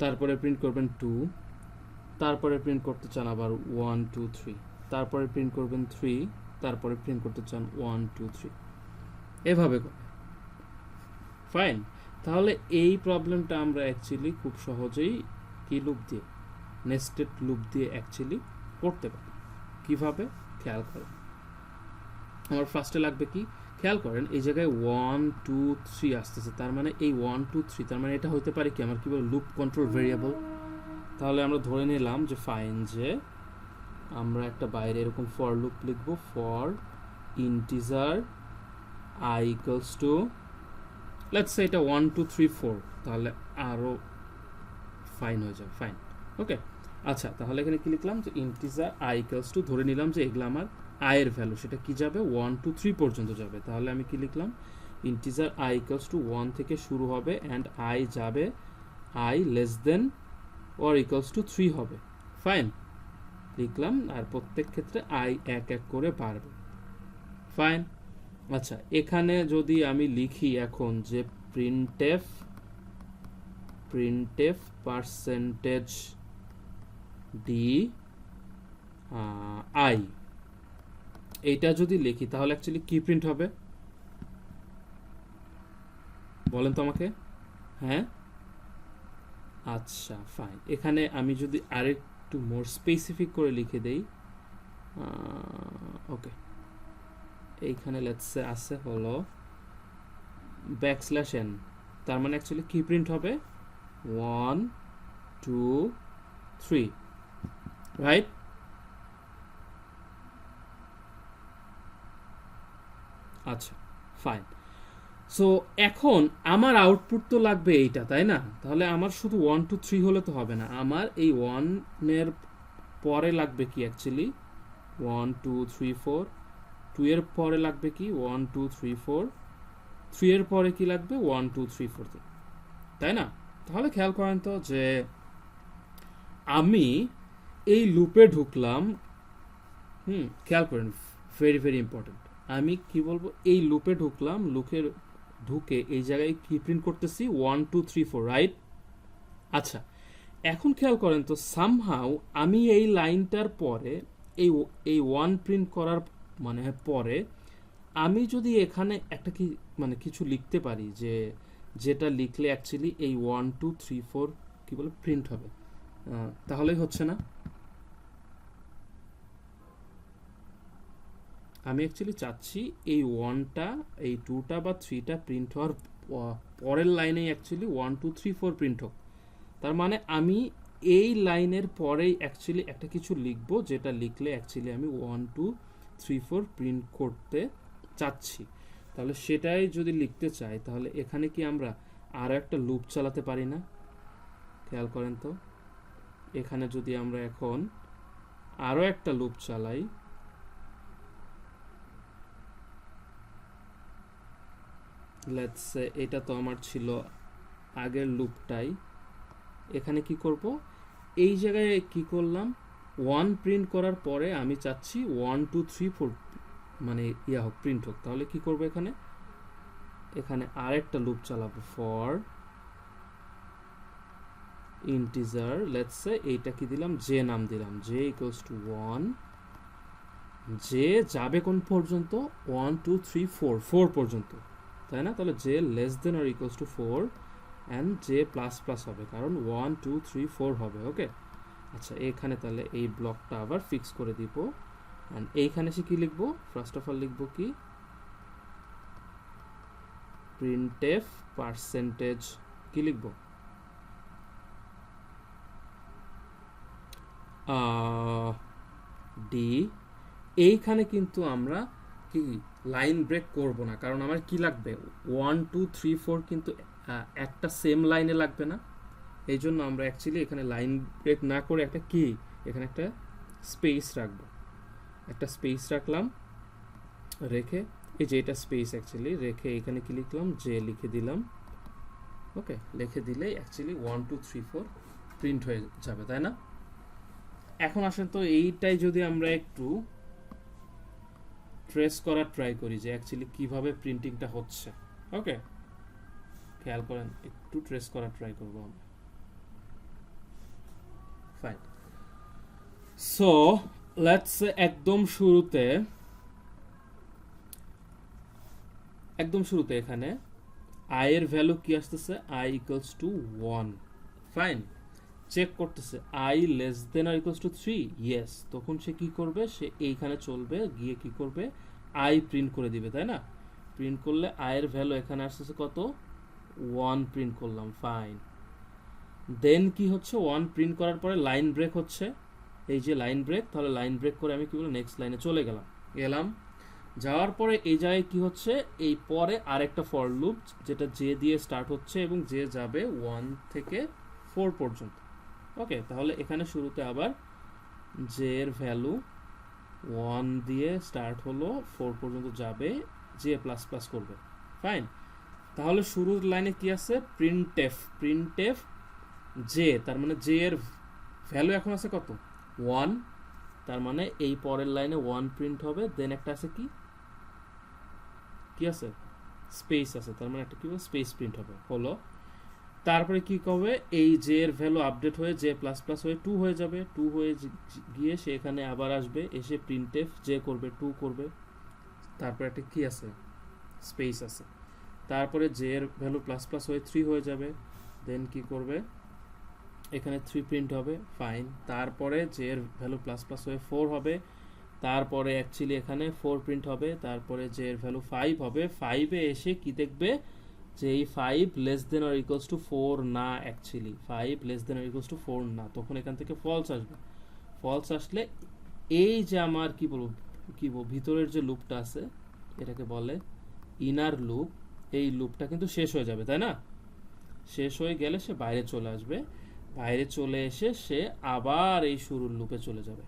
তারপরে প্রিন্ট করবেন 2, তারপরে প্রিন্ট করতে চান আবার 1 2 3, তারপরে প্রিন্ট করবেন 3, তারপরে প্রিন্ট করতে চান 1 2 3, এভাবে ফাইন। তাহলে এই প্রবলেমটা আমরা অ্যাকচুয়ালি খুব সহজেই কি লুপ দিয়ে নেস্টেড লুপ দিয়ে অ্যাকচুয়ালি করতে পারি। কিভাবে খেয়াল করেন, আমার ফার্স্টে লাগবে কি খেয়াল করেন এই জায়গায় 1 2 3 আসতেছে, তার মানে এই 1 2 3 তার মানে এটা হতে পারে কি আমার কি বলে লুপ কন্ট্রোল ভেরিয়েবল। তাহলে আমরা ধরে নিলাম যে ফাইন যে আমরা একটা বাইরে এরকম ফর লুপ লিখব for integer i equals two let's say এটা 1 2 3 4, তাহলে আরো ফাইন হয়ে যাবে ফাইন ওকে। আচ্ছা তাহলে এখানে কি লিখলাম যে ইন্টিজার i ইকুয়ালস টু ধরে নিলাম যে এগুলো আমার i এর ভ্যালু সেটা কি যাবে 1 2 3 পর্যন্ত যাবে। তাহলে আমি কি লিখলাম ইন্টিজার i ইকুয়ালস টু 1 থেকে শুরু হবে অ্যান্ড i যাবে i less than or equals to 3 হবে ফাইন লিখলাম, আর প্রত্যেক ক্ষেত্রে i এক এক করে বাড়বে ফাইন। আচ্ছা এখানে যদি আমি লিখি এখন যে প্রিন্টএফ পার্সেন্টেজ ডি আই, এইটা যদি লিখি তাহলে অ্যাকচুয়ালি কি প্রিন্ট হবে বলেন তো আমাকে? হ্যাঁ আচ্ছা ফাইন, এখানে আমি যদি আরেকটু মোর স্পেসিফিক করে লিখে দেই ওকে, এইখানে লেটস সে আছে হলো ব্যাকস্ল্যাশ n, তার মানে অ্যাকচুয়ালি কি প্রিন্ট হবে 1 2 3 রাইট। আচ্ছা ফাইন, সো এখন আমার আউটপুট তো লাগবে এইটা তাই না, তাহলে আমার শুধু 1 2 3 হলে তো হবে না, আমার এই 1 এর পরে লাগবে কি অ্যাকচুয়ালি 1 2 3 4, 2 এর পরে লাগবে কি 1 2 3 4, 3 এর পরে কি লাগবে 1 2 3 4, তাই না? তাহলে খেয়াল করেন তো যে আমি এই লুপে ঢুকলাম, খেয়াল করেন ভেরি ভেরি ইম্পর্টেন্ট, আমি কি বলবো এই লুপে ঢুকলাম, ঢুকে এই জায়গায় কি প্রিন্ট করতেছি 1 2 3 4 রাইট। আচ্ছা এখন খেয়াল করেন তো সামহাউ আমি এই লাইনটার পরে এই 1 প্রিন্ট করার মানে পরে আমি যদি এখানে একটা কি মানে কিছু লিখতে পারি যে যেটা লিখলে অ্যাকচুয়ালি এই 1 2 3 4 কি বলে প্রিন্ট হবে, তাহলেই হচ্ছে না? আমি অ্যাকচুয়ালি চাচ্ছি এই 1টা এই 2টা বা 3টা প্রিন্ট হওয়ার পরের লাইনেই অ্যাকচুয়ালি 1 2 3 4 প্রিন্ট হোক, তার মানে আমি এই লাইনের পরেই অ্যাকচুয়ালি একটা কিছু লিখবো যেটা লিখলে অ্যাকচুয়ালি আমি 1 2 3 4 প্রিন্ট করতে চাচ্ছি। তাহলে সেটাই যদি লিখতে চাই তাহলে এখানে কি আমরা আরও একটা লুপ চালাতে পারি না? খেয়াল করেন তো এখানে যদি আমরা এখন আরও একটা লুপ চালাই, লেটস সে এটা তো আমার ছিল আগের লুপটাই, এখানে কি করব এই জায়গায় কি করলাম 1 প্রিন্ট করার পরে আমি চাচ্ছি 1 2 3 4 মানে হোক প্রিন্ট হোক, তাহলে কি করব এখানে আরেকটা লুপ চালাবো ফর ইন্টিজার লেটস সে এইটা কি দিলাম জে নাম দিলাম জে ইকুয়ালস টু 1, জে যাবে কোন পর্যন্ত 1 2 3 4 4 পর্যন্ত তাই না, তাহলে J less than or equals two 4 and J plus plus হবে কারণ 1 2 3 4 হবে ওকে। আচ্ছা এখানে তাহলে এই ব্লকটা আবার ফিক্স করে দিব অ্যান্ড এইখানে সে কি লিখবো ফার্স্ট অফ অল লিখবো কি প্রিন্টএফ পার্সেন্টেজ কি লিখব, ডি। এইখানে কিন্তু আমরা কি লাইন ব্রেক করব না, কারণ আমার কি লাগবে 1 2 3 4 কিন্তু একটা সেম লাইনে লাগবে না। এই জন্য আমরা অ্যাকচুয়ালি এখানে লাইন ব্রেক না করে একটা কি এখানে একটা স্পেস রাখবো, একটা স্পেস রাখলাম, রেখে এই যে এটা স্পেস অ্যাকচুয়ালি রেখে এখানে কি লিখলাম, যে লিখে দিলাম। ওকে, লিখে দিলেই অ্যাকচুয়ালি 1 2 3 4 প্রিন্ট হয়ে যাবে, তাই না? এখন আসেন তো এইটাই যদি আমরা একটু ট্রেস করার ট্রাই করি যে অ্যাকচুয়ালি কিভাবে প্রিন্টিংটা হচ্ছে। ওকে, খেয়াল করেন, একটু ট্রেস করার ট্রাই করবো আমরা। ফাইন, সো লেটস একদম শুরুতে এখানে i এর ভ্যালু কি আসতেছে, i equals to 1। Fine, check করতেছে i less than or equals to 3, yes. তখন সে কি করবে, সে এইখানে চলবে গিয়ে কি করবে, i প্রিন্ট করে দিবে, তাই না? প্রিন্ট করলে i এর ভ্যালু এখানে আসতেছে কত, 1 প্রিন্ট করলাম। ফাইন, দেন কি হচ্ছে, 1 প্রিন্ট করার পরে লাইন ব্রেক হচ্ছে, এই যে লাইন ব্রেক, তাহলে লাইন ব্রেক করে আমি কি বলবো, নেক্সট লাইনে চলে গেলাম। যাওয়ার পরে এই জায়গায় কি হচ্ছে, এই পরে আরেকটা ফর লুপ যেটা জে দিয়ে স্টার্ট হচ্ছে এবং জে যাবে 1 থেকে 4 পর্যন্ত। ওকে, তাহলে এখানে শুরুতে আবার জে এর ভ্যালু 1 দিয়ে স্টার্ট হলো, 4 পর্যন্ত যাবে, জে প্লাস প্লাস করবে। ফাইন, তাহলে শুরুর লাইনে কি আছে, প্রিন্টএফ জে, তার মানে জে এর ভ্যালু এখন আছে কত, 1, তার মানে এই পরের লাইনে 1 প্রিন্ট হবে। দেন একটা আছে কি আছে, স্পেস আছে, তার মানে একটা কি স্পেস প্রিন্ট হবে হলো। তারপরে কি করবে, এই জে এর ভ্যালু আপডেট হয়ে জে প্লাস প্লাস হয়ে 2 হয়ে যাবে, 2 হয়ে গিয়ে সে এখানে আবার আসবে, এসে প্রিন্টএফ জে করবে, 2 করবে, তারপরে একটা কি আছে, স্পেস আছে, তারপরে জে এর ভ্যালু প্লাস প্লাস হয়ে 3 হয়ে যাবে, দেন কি করবে, এখানে 3 প্রিন্ট হবে। ফাইন, তারপরে জে এর ভ্যালু প্লাস প্লাস হয়ে 4 হবে, তারপরে অ্যাকচুয়ালি এখানে 4 প্রিন্ট হবে, তারপরে জে এর ভ্যালু 5 হবে। 5 এ এসে কি দেখবে, যে এই 5 less than or equals two 4 না, actually 5 less than or equals two 4 না, তখন এখান থেকে ফলস আসবে। ফলস আসলে এই যে আমার কি বলবো ভিতরের যে লুপটা আছে এটাকে বলে ইনার লুপ, এই লুপটা কিন্তু শেষ হয়ে যাবে, তাই না? শেষ হয়ে গেলে সে বাইরে চলে আসবে, বাইরে চলে এসে সে আবার এই শুরুর লুপে চলে যাবে।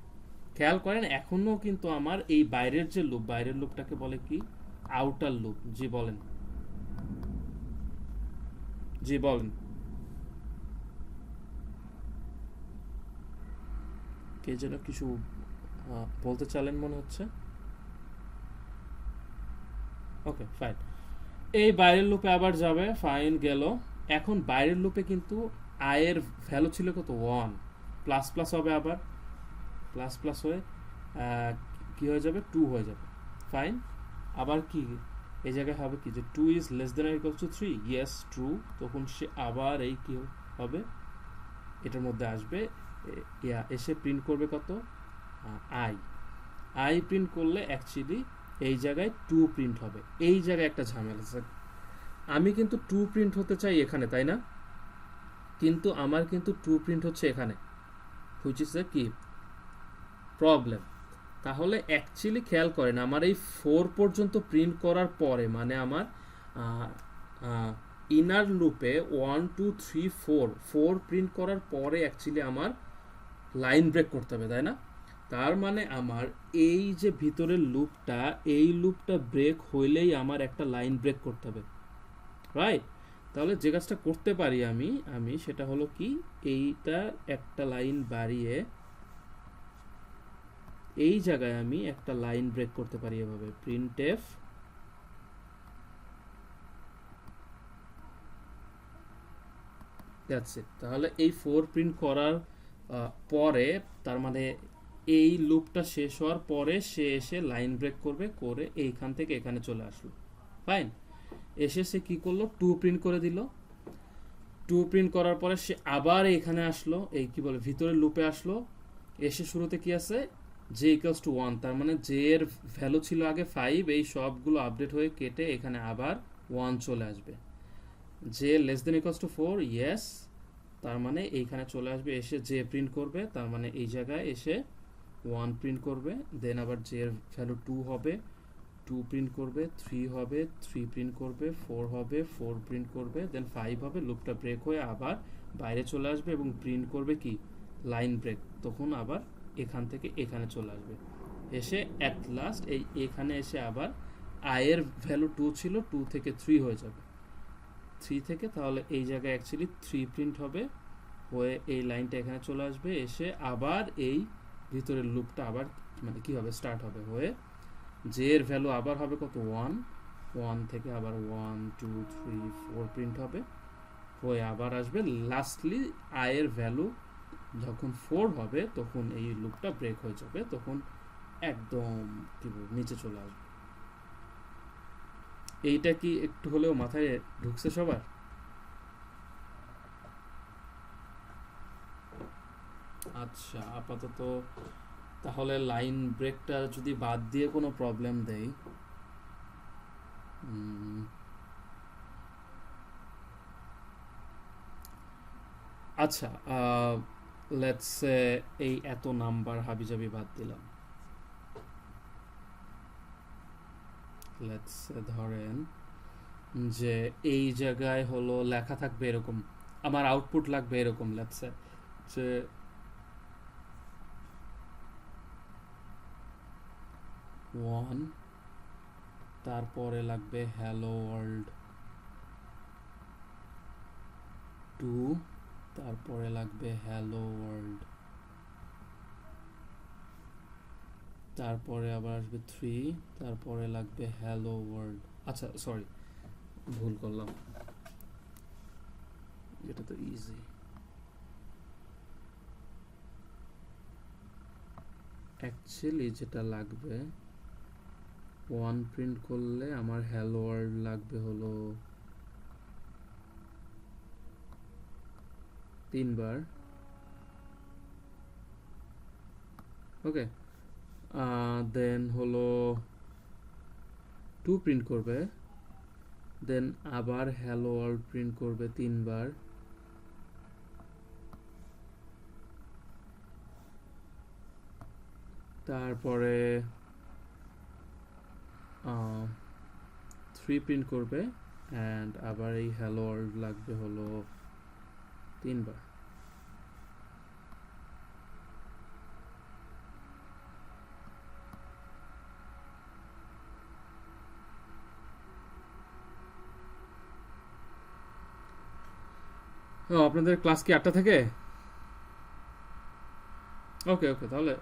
খেয়াল করেন এখনো কিন্তু আমার এই বাইরের যে লুপ, বাইরের লুপটাকে বলে কি, আউটার লুপ। জি বলেন, কে যেন কিছু বলতে চাইলেন মনে হচ্ছে। ওকে, ফাইন, এই বাইরের লুপে আবার যাবে। ফাইন, গেল। এখন বাইরের লুপে কিন্তু i এর ভ্যালু ছিল কত, 1, প্লাস প্লাস হবে, আবার প্লাস প্লাস হয়ে কি হয়ে যাবে, 2 হয়ে যাবে। ফাইন, আবার কি এই জায়গায় হবে কি, যে 2 is less than or equals to 3, yes true. তখন সে আবার এই কি হবে, এটার মধ্যে আসবে, এসে প্রিন্ট করবে কত, i প্রিন্ট করলে অ্যাকচুয়ালি এই জায়গায় 2 প্রিন্ট হবে। এই জায়গায় একটা ঝামেলা আছে, আমি কিন্তু 2 প্রিন্ট হতে চাই এখানে, তাই না? কিন্তু আমার কিন্তু 2 প্রিন্ট হচ্ছে এখানে, হুইচ ইজ দ্য কি প্রবলেম। তাহলে অ্যাকচুয়ালি খেয়াল করেন, আমার এই 4 পর্যন্ত প্রিন্ট করার পরে, মানে আমার ইনার লুপে 1 2 3 4 প্রিন্ট করার পরে অ্যাকচুয়ালি আমার লাইন ব্রেক করতে হবে, তাই না? তার মানে আমার এই যে ভিতরের লুপটা, এই লুপটা ব্রেক হইলেই আমার একটা লাইন ব্রেক করতে হবে, রাইট? তাহলে যে কাজটা করতে পারি আমি সেটা হলো কি, এইটা একটা লাইন বাড়িয়ে এই জায়গায় আমি একটা লাইন ব্রেক করতে পারি এভাবে, প্রিন্টএফ দ্যাটস ইট। তাহলে এই 4 প্রিন্ট করার পরে, তার মানে এই লুপটা শেষ হওয়ার পরে সে এসে লাইন ব্রেক করবে, করে এইখান থেকে এখানে চলে আসলো। ফাইন, এসে সে কি করলো, 2 প্রিন্ট করে দিল। 2 প্রিন্ট করার পরে সে আবার এখানে আসলো, এই কি বলে ভিতরের লুপে আসলো, এসে শুরুতে কি আছে, জে ইকুয়ালস টু 1, তার মানে জে এর ভ্যালু ছিল আগে 5, এই সবগুলো আপডেট হয়ে কেটে এখানে আবার 1 চলে আসবে। যে less than equals to 4, yes, তার মানে এইখানে চলে আসবে, এসে জে প্রিন্ট করবে, তার মানে এই জায়গায় এসে 1 প্রিন্ট করবে, দেন আবার জে এর ভ্যালু 2 হবে, 2 প্রিন্ট করবে, 3 হবে, 3 প্রিন্ট করবে, 4 হবে, 4 প্রিন্ট করবে, দেন 5 হবে, লুপটা ব্রেক হয়ে আবার বাইরে চলে আসবে এবং প্রিন্ট করবে কি লাইন ব্রেক, তখন আবার এখান থেকে এখানে চলে আসবে, এসে অ্যাট লাস্ট এখানে এসে আবার আয়ের ভ্যালু 2 ছিল, 2 থেকে 3 হয়ে যাবে, 3 থেকে, তাহলে এই জায়গায় অ্যাকচুয়ালি 3 প্রিন্ট হবে, হয়ে এই লাইনটা এখানে চলে আসবে, এসে আবার এই ভিতরের লুপটা আবার মানে কি হবে স্টার্ট হবে, হয়ে জে এর ভ্যালু আবার হবে কত 1, 1 থেকে আবার 1 2 3 4 প্রিন্ট হবে, হয়ে আবার আসবে লাস্টলি আয়ের ভ্যালু যখন 4 হবে তখন এই লুপটা ব্রেক হয়ে যাবে, তখন একদম কি বলবো নিচে চলে আসবে। এইটা কি একটু হলেও মাথায় ঢুকছে সবার? আচ্ছা, আপাতত তাহলে লাইন ব্রেকটা যদি বাদ দিয়ে কোনো প্রবলেম দেই, আচ্ছা লেটস সে এই এত নাম্বার হাবিজাবি বাদ দিলাম, লেটস সে ধরেন যে এই জায়গায় হলো লেখা থাকবে এরকম, আমার আউটপুট লাগবে এরকম, লেটস সে যে 1, তারপরে লাগবে হ্যালো ওয়ার্ল্ড 2, তারপরে লাগবে হ্যালো ওয়ার্ল্ড, তারপরে আবার আসবে 3, তারপরে লাগবে হ্যালো ওয়ার্ল্ড। আচ্ছা সরি, ভুল করলাম, এটা তো ইজি। অ্যাকচুয়ালি যেটা লাগবে 1 প্রিন্ট করলে আমার হ্যালো ওয়ার্ল্ড লাগবে হলো 3 বার, ওকে, দেন হলো 2 প্রিন্ট করবে, দেন আবার হ্যালো ওয়ার্ল্ড প্রিন্ট করবে 3 বার, তারপরে 3 প্রিন্ট করবে, অ্যান্ড আবার এই হ্যালো ওয়ার্ল্ড লাগবে হলো 3 বার। ও, আপনাদের ক্লাস কি 8টা থেকে? ওকে ওকে, তাহলে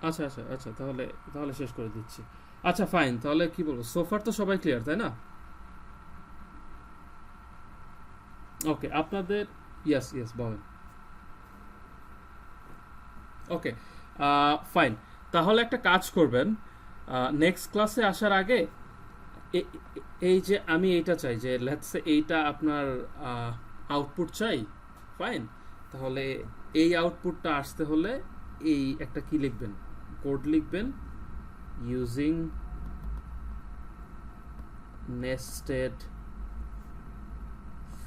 আচ্ছা আচ্ছা আচ্ছা, তাহলে তাহলে শেষ করে দিচ্ছি। আচ্ছা ফাইন, তাহলে কি বলবো, সোফার তো সবাই ক্লিয়ার তাই না? ওকে, আপনাদের ইয়েস ইয়েস বলেন। ওকে ফাইন, তাহলে একটা কাজ করবেন, নেক্সট ক্লাসে আসার আগে এই যে আমি এইটা চাই যে লেটস সে এইটা আপনার আউটপুট চাই, ফাইন, তাহলে এই আউটপুটটা আসতে হলে এই একটা কি লিখবেন, কোড লিখবেন, using nested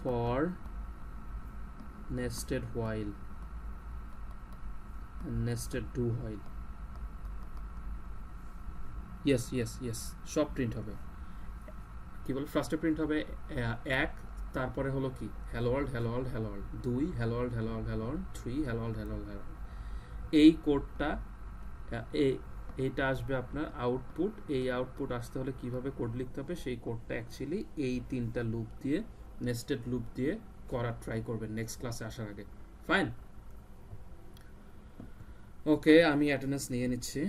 for nested while and nested do while, yes yes yes, সব প্রিন্ট হবে, কি বল, ফার্স্টে প্রিন্ট হবে 1, তারপরে হলো কি hello world hello world hello world, 2 hello world hello world hello world, 3 hello world hello world hello world, এই কোডটা এইটা আসবে আপনার আউটপুট। এই আউটপুট আসতে হলে কিভাবে কোড লিখতে হবে, সেই কোডটা অ্যাকচুয়ালি এই 3টা লুপ দিয়ে, নেস্টেড লুপ দিয়ে করার ট্রাই করবেন নেক্সট ক্লাসে আসার আগে, ফাইন। ওকে, আমি অ্যাটেন্ডেন্স নিয়ে নিচ্ছি।